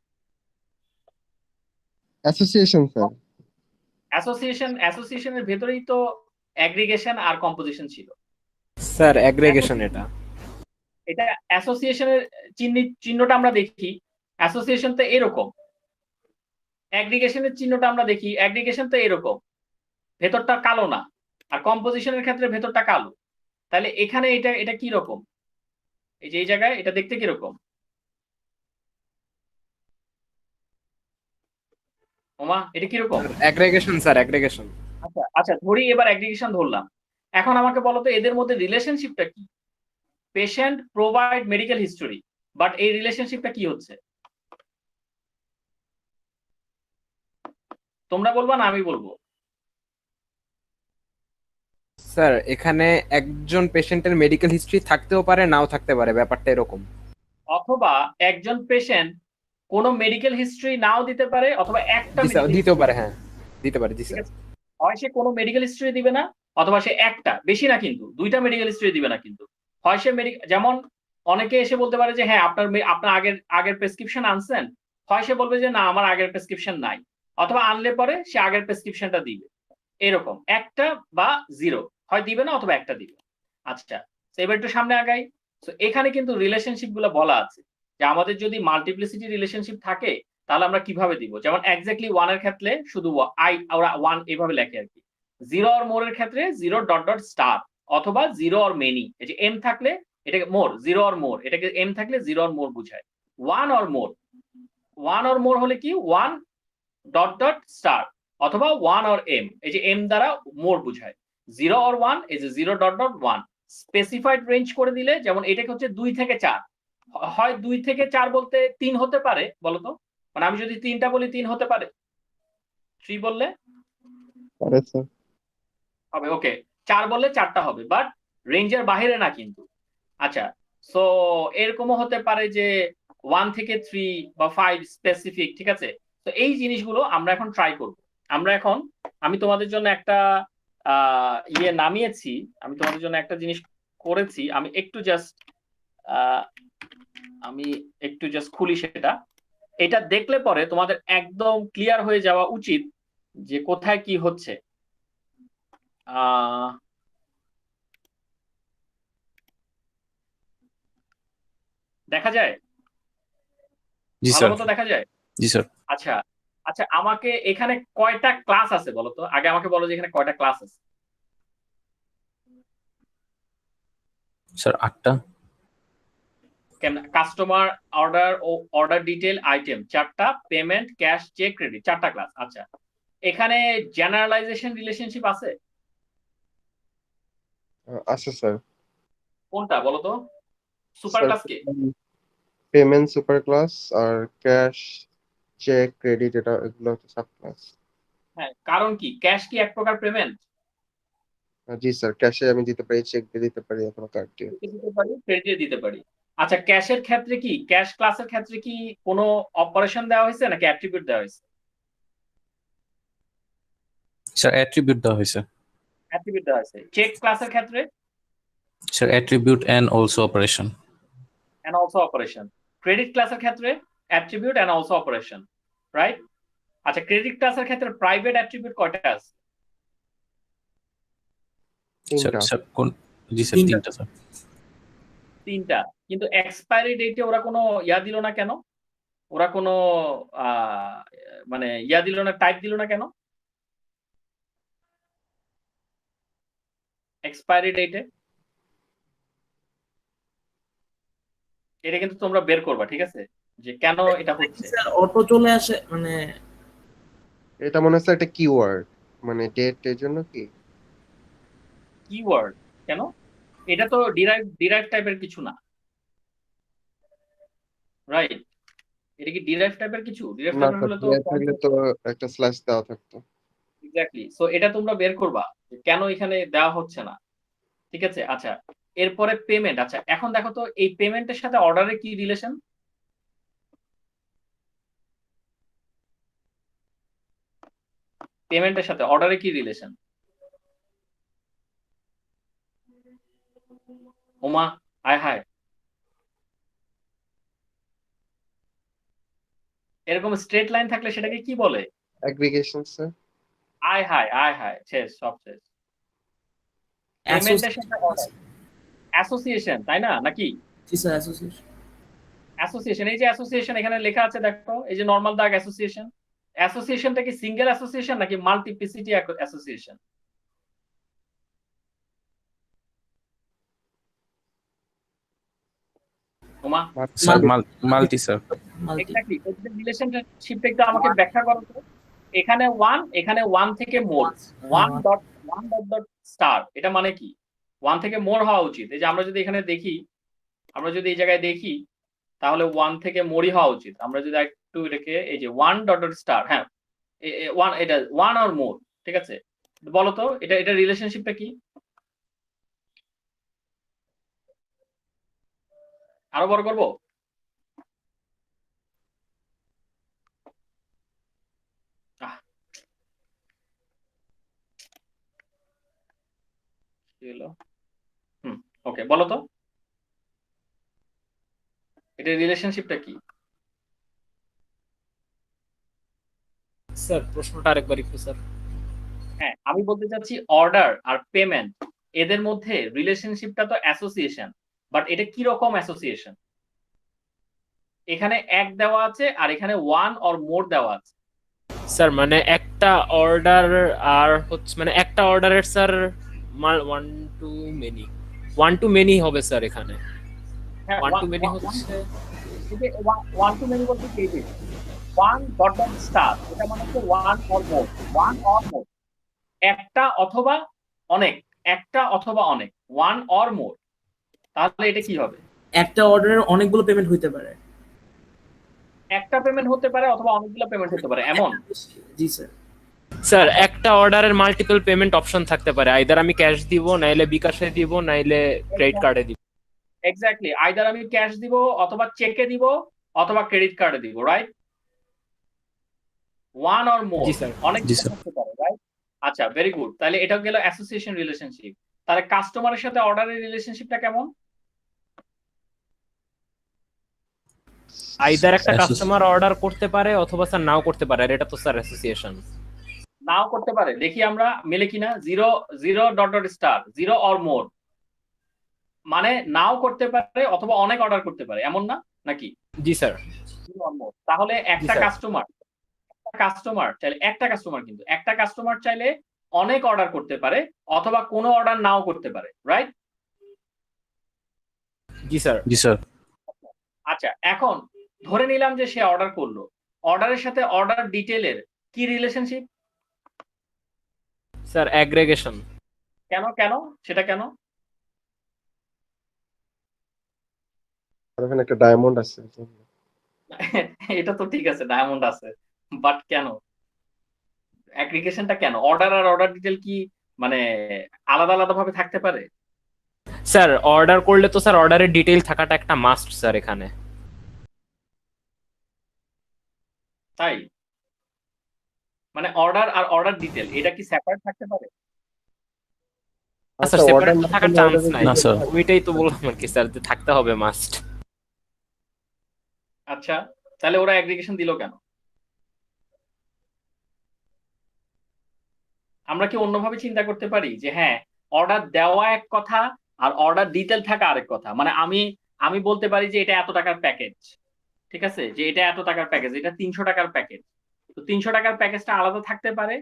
Association sir. অ্যাসোসিয়েশনের ভেতরেই তো অ্যাগ্রিগেশন আর কম্পোজিশন ছিল। স্যার অ্যাগ্রিগেশন এটা। এটা অ্যাসোসিয়েশনের চিহ্নটা আমরা দেখি, অ্যাসোসিয়েশন তো এরকম। অ্যাগ্রিগেশনের চিহ্নটা আমরা দেখি, অ্যাগ্রিগেশন তো এরকম, ভেতরটা কালো না। আর কম্পোজিশনের ক্ষেত্রে ভেতরটা কালো। তাহলে এখানে এটা এটা কি রকম? এই যে এই জায়গায় এটা দেখতে কি রকম? ওমা, এটা কি রকম? Aggregation sir, aggregation. আচ্ছা আচ্ছা, ধরি এবার অ্যাগ্রিগেশন ধরলাম। এখন আমাকে বলো তো এদের মধ্যে রিলেশনশিপটা কি? Patient provide medical history, but এই রিলেশনশিপটা কি হচ্ছে? তোমরা বলবা না আমি বলবো? স্যার এখানে একজন পেশেন্টের মেডিকেল হিস্ট্রি থাকতেও পারে, নাও থাকতে পারে, ব্যাপারটা এরকম। অথবা একজন পেশেন্ট কোনো মেডিকেল হিস্ট্রি নাও দিতে পারে, অথবা একটা জি স্যার, medical দিতেও পারে, হ্যাঁ দিতে পারে, জি ঠিক স্যার। আছে, হয় সে কোনো মেডিকেল হিস্ট্রি দিবে না, অথবা সে একটা, বেশি না কিন্তু, দুইটা মেডিকেল হিস্ট্রি দিবে না কিন্তু। হয় সে যেমন অনেকে এসে বলতে পারে যে হ্যাঁ আপনার আগের আগের প্রেসক্রিপশন আনছেন, হয় সে বলবে যে না আমার আগের প্রেসক্রিপশন নাই, অথবা আনলে পরে সে আগের প্রেসক্রিপশনটা দিবে। এরকম একটা বা জিরো, হয় দিবে না অথবা একটা দিবে। আচ্ছা, তো এবার একটু সামনে আগাই। তো এখানে কিন্তু রিলেশনশিপ গুলো বলা আছে যে আমাদের যদি মাল্টিপ্লিসিটি রিলেশনশিপ থাকে তাহলে আমরা কিভাবে দিব। যেমন এক্স্যাক্টলি ওয়ান এর ক্ষেত্রে শুধু ওরা ওয়ান এভাবে লেখে আর কি। জিরো আর মোর এর ক্ষেত্রে জিরো ডট ডট স্টার, অথবা জিরো আর মেনি, এই যে এম থাকলে এটাকে মোর, জিরো আর মোর এটাকে এম থাকলে জিরো আর মোর বুঝায়। ওয়ান আর মোর, ওয়ান আর মোর হলে কি ওয়ান ডট ডট স্টার, অথবা ওয়ান অর এম, এই যে এম দ্বারা মোর বুঝায়। জিরো অর ওয়ান, এই যে zero dot dot one. Specified range করে দিলে, যেমন এটাকে হচ্ছে 2 থেকে 4, হয় 2 থেকে 4 বলতে 3 হতে পারে, বলতো? মানে আমি যদি 3টা বলি 3 হতে পারে, 3 বললে পারে স্যার। হবে, ওকে। 4 বললে 4টা হবে, বাট রেঞ্জের বাইরে না কিন্তু। আচ্ছা, সো এরকমও হতে পারে যে 1 থেকে 3 বা 5 স্পেসিফিক, ঠিক আছে। তো এই জিনিসগুলো আমরা এখন ট্রাই করব। আমরা এখন, আমি তোমাদের জন্য একটা ইয়ে নামিয়েছি, আমি তোমাদের জন্য একটা জিনিস করেছি, আমি একটু জাস্ট খুলি সেটা। এটা দেখলে পরে তোমাদের একদম ক্লিয়ার হয়ে যাওয়া উচিত যে কোথায় কি হচ্ছে। আহ দেখা যায়, জি ভালো স্যার। মতো দেখা যায়। জি স্যার। আচ্ছা আচ্ছা, আমাকে এখানে কয়টা ক্লাস আছে বলো তো? আগে আমাকে বলো যে এখানে কয়টা ক্লাস আছে। স্যার 8টা। কাস্টমার, অর্ডার ও অর্ডার ডিটেল, আইটেম 4টা, পেমেন্ট, ক্যাশ, চেক, ক্রেডিট 4টা ক্লাস। আচ্ছা, এখানে জেনারেলাইজেশন রিলেশনশিপ আছে আছে স্যার। কোনটা বলো তো? সুপার স্যার ক্লাস কি? পেমেন্ট সুপার ক্লাস, আর ক্যাশ, চেক, ক্রেডিট এগুলো হচ্ছে সাব ক্লাস। হ্যাঁ, কারণ কি ক্যাশ কি এক প্রকার পেমেন্ট? জি স্যার, ক্যাশে আমি দিতে পারি, চেক দিয়ে দিতে পারি, অথবা কার্ড দিয়ে। দিতে পারি, ক্রেডিট দিতে পারি। আচ্ছা, ক্যাশের ক্ষেত্রে কি, ক্যাশ ক্লাসের ক্ষেত্রে কি কোনো অপারেশন দেওয়া হয়েছে নাকি অ্যাট্রিবিউট দেওয়া হয়েছে? স্যার অ্যাট্রিবিউট দেওয়া হয়েছে। অ্যাট্রিবিউট দেওয়া হয়েছে। চেক ক্লাসের ক্ষেত্রে sir attribute and also operation. and also operation. Credit ক্লাসের ক্ষেত্রে attribute and also operation, right? আচ্ছা, ক্রেডিট ক্লাসের ক্ষেত্রে প্রাইভেট অ্যাট্রিবিউট কয়টা আছে? স্যার তিনটা। স্যার কোন? জি স্যার 3টা স্যার। 3টা। কিন্তু এক্সপায়ারি ডেটে ওরা কোনো ইয়া দিল না কেন? ওরা কোনো মানে ইয়া দিল না, টাইপ দিল না কেন এক্সপায়ারি ডেটে? এটা কিন্তু তোমরা বের করবা, ঠিক আছে, যে কেন এটা হচ্ছে। স্যার অটো চলে আসে মানে এটা মনে হচ্ছে একটা কিওয়ার্ড, মানে ডেট, এর জন্য কি? কিওয়ার্ড কেন? এটা তো ডিরাইভ টাইপের কিছু না, রাইট? এটা কি ডিরাইভ টাইপের কিছু? ডিরাইভ না টাইপের স্যার, হলে তো থাকলে তো একটা স্ল্যাশ দেওয়া থাকতো। এক্স্যাক্টলি। সো এটা তোমরা বের করবা যে কেন এখানে দেওয়া হচ্ছে না। ঠিক আছে? আচ্ছা, এরপরে পেমেন্ট। আচ্ছা, এখন দেখো তো এই পেমেন্টের সাথে অর্ডারের কি রিলেশন? পেমেন্টের সাথে অর্ডারের কি রিলেশন? ওমা, আয় হায়, এরকম স্ট্রেট লাইন থাকলে সেটাকে কি বলে? Aggregation sir. আয় হায়, আয় হায়, শেষ, সব শেষ। পেমেন্টের সাথে অর্ডার অ্যাসোসিয়েশন, তাই না? নাকি জি স্যার, অ্যাসোসিয়েশন। অ্যাসোসিয়েশন, এই যে অ্যাসোসিয়েশন এখানে লেখা আছে দেখো, এই যে নরমাল দাগ অ্যাসোসিয়েশন। অ্যাসোসিয়েশনটা কি সিঙ্গেল অ্যাসোসিয়েশন নাকি মাল্টিপ্লিসিটি অ্যাসোসিয়েশন? ওমা, স্যার মাল্টি স্যার। এক্স্যাক্টলি। রিলেশনশিপটা একটু আমাকে ব্যাখ্যা করো তো। এখানে ওয়ান, এখানে ওয়ান থেকে মোর, ওয়ান ডট ডট স্টার, এটা মানে কি? ওয়ান থেকে মোর হওয়া উচিত। এই যে আমরা যদি এখানে দেখি, আমরা যদি এই জায়গায় দেখি, তাহলে ওয়ান থেকে মোরই হওয়া উচিত। আমরা যদি একটু এটাকে এই যে ওয়ান ডট ডট স্টার, হ্যাঁ ওয়ান, এটা ওয়ান আর মোর, ঠিক আছে? বলো তো এটা এটা রিলেশনশিপটা কি? আরো বড় করবো? আহ, কি হলো? ওকে, বলো তো এটা রিলেশনশিপটা কি? স্যার প্রশ্নটা আরেকবার একটু স্যার। হ্যাঁ, আমি বলতে চাচ্ছি অর্ডার আর পেমেন্ট, এদের মধ্যে রিলেশনশিপটা তো অ্যাসোসিয়েশন, বাট এটা কি রকম অ্যাসোসিয়েশন? এখানে এক দেওয়া আছে আর এখানে ওয়ান অর মোর দেওয়া আছে। স্যার মানে একটা অর্ডার আর হচ্ছে মানে একটা অর্ডারের স্যার ওয়ান টু মেনি হবে স্যার এখানে। হ্যাঁ, ওয়ান টু মেনি হচ্ছে ওয়ান টু মেনি বলতে কি? ওয়ান ডট ডট স্টার, এটা মানে হচ্ছে one or more, one or more, একটা অথবা অনেক, একটা অথবা অনেক, ওয়ান অর মোর। তাহলে এটা কি হবে? একটা অর্ডারের অনেকগুলো পেমেন্ট হইতে পারে। একটা পেমেন্ট হতে পারে অথবা অনেকগুলো পেমেন্ট হতে পারে, এমন? জি স্যার। স্যার একটা অর্ডারের মাল্টিপল পেমেন্ট অপশন থাকতে পারে, আইদার আমি ক্যাশ দিব, নাইলে বিকাশে দিব, নাইলে ক্রেডিট কার্ডে দিব। এক্স্যাক্টলি, আইদার আমি ক্যাশ দিব অথবা চেকে দিব অথবা ক্রেডিট কার্ডে দিব, right? One or more, G sir. অনেক জি স্যার। হতে পারে, রাইট? আচ্ছা, ভেরি গুড। তাহলে এটা গেল অ্যাসোসিয়েশন রিলেশনশিপ। তাহলে কাস্টমারের সাথে অর্ডারের রিলেশনশিপটা কেমন? আইদার একটা Associ- কাস্টমার অর্ডার করতে পারে অথবা স্যার নাও করতে পারে, আর এটা তো স্যার অ্যাসোসিয়েশন। নাও করতে পারে, দেখি আমরা মেলে কিনা। Zero zero dot dot star, zero or more, মানে নাও করতে পারে অথবা অনেক অর্ডার করতে পারে, এমন না নাকি? জি স্যার। Zero or more. তাহলে একটা স্যার। কাস্টমার চাইলে, একটা কাস্টমার কিন্তু একটা কাস্টমার চাইলে অনেক অর্ডার করতে পারে অথবা কোনো অর্ডার নাও করতে পারে, রাইট? জি স্যার। জি স্যার। আচ্ছা, এখন ধরে নিলাম যে সে অর্ডার করলো, অর্ডারের সাথে অর্ডার ডিটেলের কি রিলেশনশিপ? Sir aggregation. কেন কেন সেটা কেন? আর ওখানে একটা ডায়মন্ড আছে। এটা তো ঠিক আছে, ডায়মন্ড আছে, বাট কেন অ্যাগ্রিগেশনটা কেন? অর্ডার আর অর্ডার ডিটেল কি মানে আলাদা আলাদা ভাবে থাকতে পারে? স্যার অর্ডার করলে তো স্যার অর্ডারের ডিটেইল থাকাটা একটা মাস্ট স্যার এখানে। তাই মানে অর্ডার আর অর্ডার ডিটেল এটা কি সেপারেট থাকতে পারে? স্যার সেপারেট থাকার চান্স নাই। না স্যার। ওইটাই তো বললাম আর কি স্যার, যে থাকতে হবে মাস্ট। আচ্ছা, তাহলে ওরা অ্যাগ্রিগেশন দিল কেন? আমরা কি অন্যভাবে চিন্তা করতে পারি যে হ্যাঁ, অর্ডার দেওয়া এক কথা আর অর্ডার ডিটেল থাকা আরেক কথা? মানে আমি আমি বলতে পারি যে এটা এত টাকার প্যাকেজ, ঠিক আছে, যে এটা এত টাকার প্যাকেজ, এটা 300 টাকার প্যাকেজ। তো 300 টাকার প্যাকেজটা আলাদা থাকতে পারে,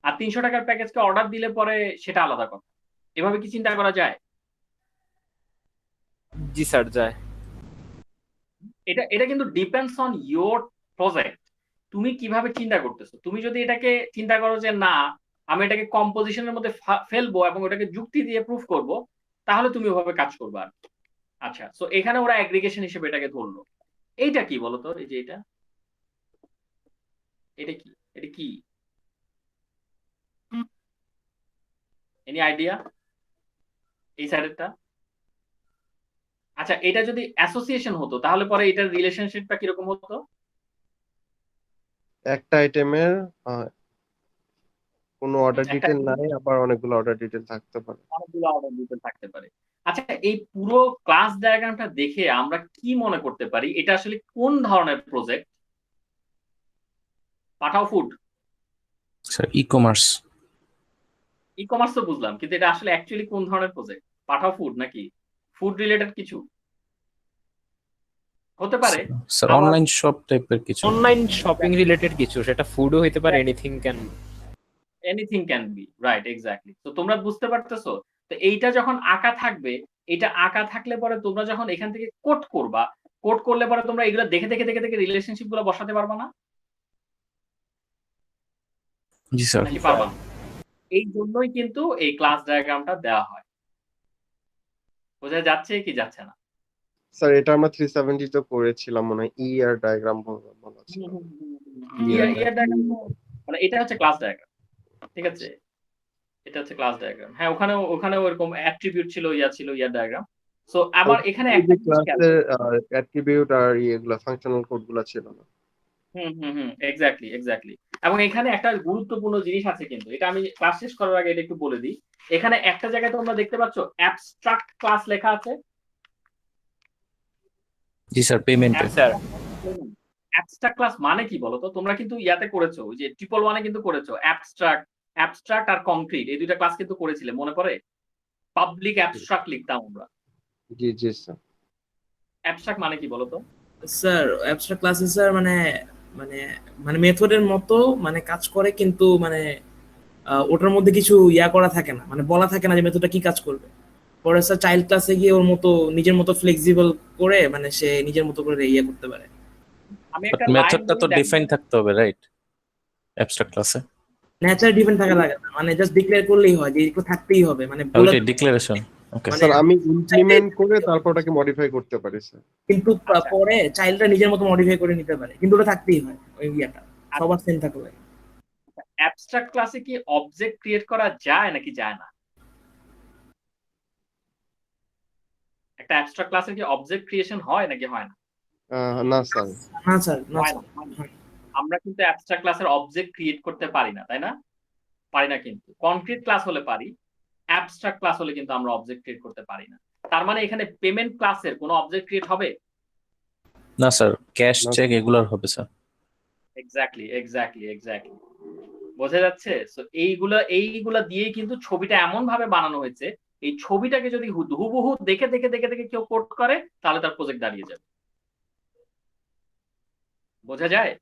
আর 300 টাকার প্যাকেজকে অর্ডার দিলে পরে সেটা আলাদা কথা। এভাবে কি চিন্তা করা যায়? জি স্যার যায়। এটা এটা কিন্তু ডিপেন্ডস অন ইয়োর প্রজেক্ট। তুমি কিভাবে চিন্তা করতেছো। তুমি যদি এটাকে চিন্তা করো যে না, আমি এটাকে কম্পোজিশনের মধ্যে ফেলবো এবং ওটাকে যুক্তি দিয়ে প্রুফ করব, তাহলে তুমি ওভাবে কাজ করবে আর কি। আচ্ছা, সো এখানে ওরা অ্যাগ্রিগেশন হিসেবে এটাকে ধরলো। এইটা কি বলতো, এই যে এটা এটা কি? এটা কি? Any idea? এই সাইডেরটা? আচ্ছা, এটা যদি অ্যাসোসিয়েশন হতো তাহলে পরে এটার রিলেশনশিপটা কিরকম হতো? একটা আইটেমের কোনো অর্ডার একটা ডিটেল নাই, আবার অনেকগুলো অর্ডার ডিটেল থাকতে পারে। অনেকগুলো অর্ডার ডিটেল থাকতে পারে। আচ্ছা, এই পুরো ক্লাস ডায়াগ্রামটা দেখে আমরা কি মনে করতে পারি এটা আসলে কোন ধরনের project? Pathao food, sir e commerce. E commerce তো বুঝলাম, কিন্তু এটা আসলে অ্যাকচুয়ালি কোন ধরনের প্রজেক্ট? পাঠাও ফুড নাকি ফুড রিলেটেড কিছু হতে পারে? স্যার আবার অনলাইন শপ টাইপের কিছু। অনলাইন শপিং রিলেটেড কিছু, সেটা ফুডও হইতে পারে, anything can. Anything can be, right, exactly. তো তোমরা বুঝতে পারতেছো? তো এইটা যখন আঁকা থাকবে, এটা আঁকা থাকলে পরে তোমরা যখন এখান থেকে কোড করবা, কোড করলে পরে তোমরা এগুলো দেখে দেখে দেখে দেখে রিলেশনশিপ গুলো বসাতে পারবা না? জি স্যার। নাকি পারবা না? এই জন্যই কিন্তু এই ক্লাস ডায়াগ্রামটা দেওয়া হয়। বোঝা যাচ্ছে কি যাচ্ছে না? স্যার এটা আমরা 370 তে করেছিলাম মনে হয়, ইয়ার ডায়াগ্রাম বলা ছিল। ইয়ার ডায়াগ্রাম মানে এটা হচ্ছে ক্লাস ডায়াগ্রাম, ঠিক আছে? এটা হচ্ছে ক্লাস ডায়াগ্রাম। হ্যাঁ, ওখানেও এরকম অ্যাট্রিবিউট ছিল, ছিল ইয়ার ডায়াগ্রাম। সো আবার এখানে এই একটা যে জিনিস খেয়াল ক্লাসের করো। অ্যাট্রিবিউট আর ইয়েগুলা ফাংশনাল কোডগুলা ছিল না। Exactly, exactly. এবং এখানে একটা গুরুত্বপূর্ণ জিনিস আছে, কিন্তু এটা আমি ক্লাস শেষ করার আগে এটা একটু বলে দিই। এখানে একটা জায়গায় তোমরা দেখতে পাচ্ছ অ্যাবস্ট্রাক্ট ক্লাস লেখা আছে। জি স্যার পেমেন্টে। স্যার অ্যাবস্ট্রাক্ট ক্লাস মানে কি বলো তো? তোমরা কিন্তু ইয়াতে করেছো, ওই যে 111 কিন্তু করেছো। অ্যাবস্ট্রাক্ট আর কংক্রিট এই দুইটা ক্লাস কিন্তু করেছিলে, মনে পড়ে? পাবলিক অ্যাবস্ট্রাক্ট লিখতাম আমরা। জি জি স্যার। অ্যাবস্ট্রাক্ট মানে কি বলো তো? স্যার অ্যাবস্ট্রাক্ট ক্লাসে স্যার মানে মানে মানে মেথডের মতো মানে কাজ করে, কিন্তু মানে ওটার মধ্যে কিছু ইয়া করা থাকে না, মানে বলা থাকে না যে মেথডটা কি কাজ করবে। পরে স্যার চাইল্ড ক্লাসে গিয়ে ওর মতো নিজের মতো ফ্লেক্সিবল করে মানে সে নিজের মতো করে ইয়া করতে পারে। আমি বাট একটা লাইন মেথডটা তো বলি, ডিফাইন থাকতে হবে, রাইট? অ্যাবস্ট্রাক্ট ক্লাসে ন্যাচারাল ডিফেন্ড থাকা লাগে না, মানে জাস্ট ডিক্লেয়ার করলেই হয় যে এগুলো থাকতেই হবে, মানে বলে ওইটাই ডিক্লারেশন। ওকে মানে স্যার আমি ইমপ্লিমেন্ট করে তারপর ওটাকে মডিফাই করতে পারি স্যার। কিন্তু আচ্ছা। পরে চাইল্ডরা নিজের মতো মডিফাই করে নিতে পারে, কিন্তু ওটা থাকতেই হয় ওই ইয়াটা সবার সেম থাকলে। অ্যাবস্ট্রাক্ট ক্লাসে কি অবজেক্ট ক্রিয়েট করা যায় নাকি যায় না? একটা অ্যাবস্ট্রাক্ট ক্লাসের কি অবজেক্ট ক্রিয়েশন হয় নাকি হয় না? না স্যার। না স্যার, না হয় স্যার। না। আমরা কিন্তু অ্যাবস্ট্রাক্ট ক্লাসের অবজেক্ট ক্রিয়েট করতে পারি না, তাই না? পারি না, কিন্তু কনক্রিট ক্লাস হলে পারি। অ্যাবস্ট্রাক্ট ক্লাস হলে কিন্তু আমরা অবজেক্ট ক্রিয়েট করতে পারি না। তার মানে এখানে পেমেন্ট ক্লাসের কোনো অবজেক্ট ক্রিয়েট হবে? না স্যার, ক্যাশ চেক এগুলার হবে স্যার। Exactly, exactly, exactly. বোঝা যাচ্ছে? সো এইগুলা দিয়ে কিন্তু ছবিটা এমন ভাবে বানানো হয়েছে, এই ছবিটাকে যদি হুবহু দেখে দেখে দেখে দেখে কেউ কোড করে তাহলে তার প্রজেক্ট দাঁড়িয়ে যাবে। বোঝা যায়?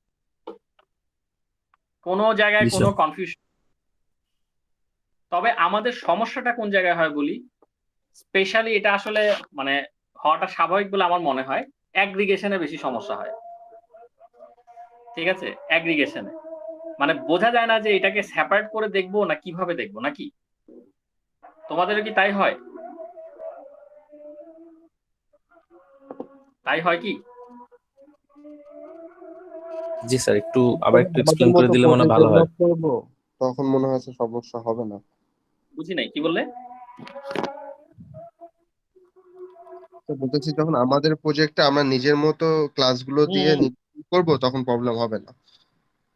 কোনো জায়গায় জি, কোনো স্যার। কনফিউশন? তবে আমাদের সমস্যাটা কোন জায়গায় হয় বলি, স্পেশালি এটা আসলে মানে হওয়াটা স্বাভাবিক বলে আমার মনে হয়, অ্যাগ্রিগেশনে বেশি সমস্যা হয়। ঠিক আছে, অ্যাগ্রিগেশনে মানে বোঝা যায় না যে এটাকে সেপারেট করে দেখবো না কিভাবে দেখবো, নাকি তোমাদেরও কি তাই হয়? তাই হয় কি? জি স্যার, একটু আবার একটু আমাদের এক্সপ্লেইন করে মতো দিলে মনে হয় প্রজেক্ট ভালো হয়। ডেভেলপ করবো, তখন মনে হয় স্যার সমস্যা হবে না। বুঝি নাই, কি বললে? তো বলতেছি যখন আমাদের প্রজেক্টে আমরা নিজের মতো ক্লাসগুলো দিয়ে করব তখন প্রবলেম হবে না।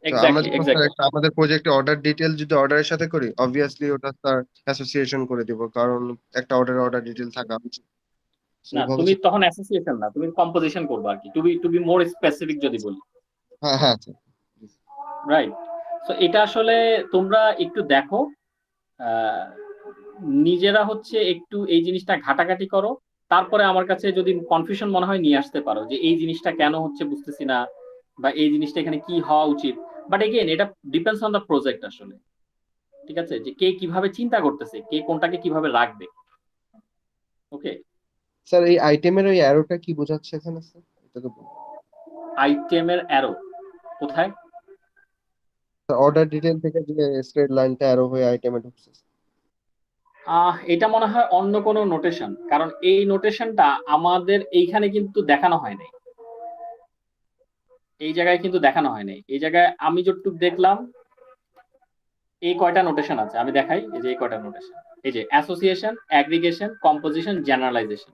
তো আমরা এক্স্যাক্টলি, যখন স্যার এক্স্যাক্টলি। একটা আমাদের প্রজেক্টে অর্ডার ডিটেল যদি অর্ডারের সাথে করি, অবভিয়াসলি ওটা স্যার অ্যাসোসিয়েশন করে দিব, কারণ একটা অর্ডার ডিটেল থাকা উচিত। না, সেইভাবে তুমি তখন অ্যাসোসিয়েশন না, তুমি কম্পোজিশন করবে আর কি, টু বি মোর স্পেসিফিক যদি বলি। হ্যাঁ হ্যাঁ স্যার। রাইট। সো এটা আসলে তোমরা একটু দেখো, নিজেরা হচ্ছে একটু এই জিনিসটা ঘাটাঘাটি করো, তারপরে আমার কাছে যদি কনফিউশন মনে হয় নিয়ে আসতে পারো যে এই জিনিসটা কেন হচ্ছে বুঝতেছি না, বা এই জিনিসটা এখানে কি হওয়া উচিত। বাট এগেইন এটা ডিপেন্ডস অন দ্য প্রজেক্ট আসলে। ঠিক আছে, যে কে কিভাবে চিন্তা করতেছে, কে কোনটাকে কিভাবে রাখবে। ওকে। স্যার এই আইটেমের ওই অ্যারোটা কি বোঝাচ্ছে এখানে স্যার? এটা তো আইটেমের অ্যারো কোথায়? অর্ডার ডিটেল থেকে যে স্ট্রেট লাইনটা অ্যারো হয়ে আইটেমে ঢুকছে। এটা মনে হয় অন্য কোনো নোটেশন, কারণ এই নোটেশনটা আমাদের এইখানে কিন্তু দেখানো হয় নাই। এই জায়গায় কিন্তু দেখানো হয় নাই। এই জায়গায় আমি যতটুকু দেখলাম এই কয়টা নোটেশন আছে আমি দেখাই। এই যে এই কয়টা নোটেশন, এই যে অ্যাসোসিয়েশন, অ্যাগ্রিগেশন, কম্পোজিশন, জেনারেলাইজেশন,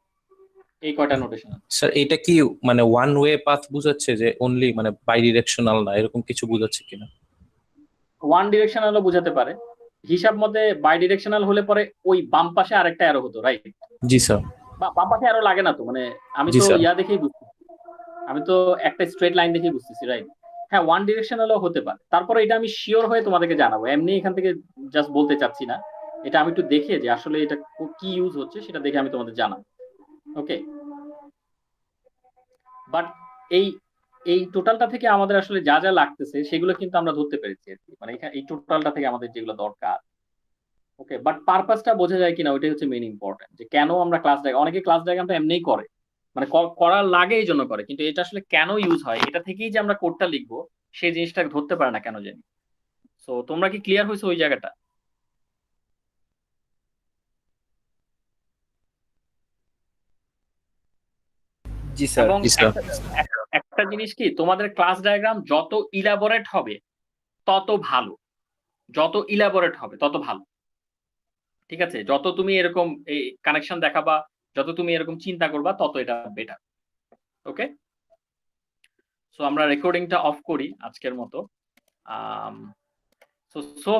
এই কয়টা নোটেশন আছে। স্যার এটা কি মানে ওয়ান ওয়ে পাথ বুঝাচ্ছে যে অনলি মানে বাই ডিরেকশনাল না, এরকম কিছু বুঝাচ্ছে কিনা? ওয়ান ডিরেকশনালও বুঝাতে পারে। হিসাব মতে বাই ডিরেকশনাল হলে পরে ওই বাম পাশে আরেকটা অ্যারো হতো, রাইট? জি স্যার। বা বাম পাশে অ্যারো লাগে না তো, মানে আমি জি তো স্যার। ইয়া দেখেই বুঝতেছি, আমি তো একটা স্ট্রেট লাইন দেখেই বুঝতেছি, রাইট? হ্যাঁ, ওয়ান ডিরেকশনালও হতে পারে। তারপরে এটা আমি শিওর হয়ে তোমাদেরকে জানাবো, এমনি এখান থেকে জাস্ট বলতে চাচ্ছি না। এটা আমি একটু দেখে যে আসলে এটা কি ইউজ হচ্ছে সেটা দেখে আমি তোমাদের জানাবো। ওকে, বাট এই এই টোটালটা থেকে আমাদের আসলে যা যা লাগতেছে সেগুলো কিন্তু আমরা ধরতে পেরেছি আর কি, মানে এখানে এই টোটালটা থেকে আমাদের যেগুলো দরকার। ওকে, বাট পারপাসটা বোঝা যায় কিনা ওইটাই হচ্ছে মেইন ইম্পর্টেন্ট, যে কেন আমরা ক্লাস ডায়াগ্রাম, অনেকে ক্লাস ডায়াগ্রামটা এমনিই করে, মানে করার লাগে এই জন্য করে, কিন্তু এটা আসলে কেন ইউজ হয়, এটা থেকেই যে আমরা কোডটা লিখবো সেই জিনিসটা ধরতে পারে না কেন জানি। সো তোমরা কি ক্লিয়ার হয়েছে ওই জায়গাটা? জি স্যার। এবং জি স্যার। একটা জিনিস কি, তোমাদের ক্লাস ডায়াগ্রাম যত ইলাবোরেট হবে তত ভালো, যত ইলাবোরেট হবে তত ভালো, ঠিক আছে? যত তুমি এরকম এই কানেকশন দেখাবা, যত তুমি এরকম চিন্তা করবা তত এটা বেটার। ওকে, সো আমরা রেকর্ডিংটা অফ করি আজকের মতো। সো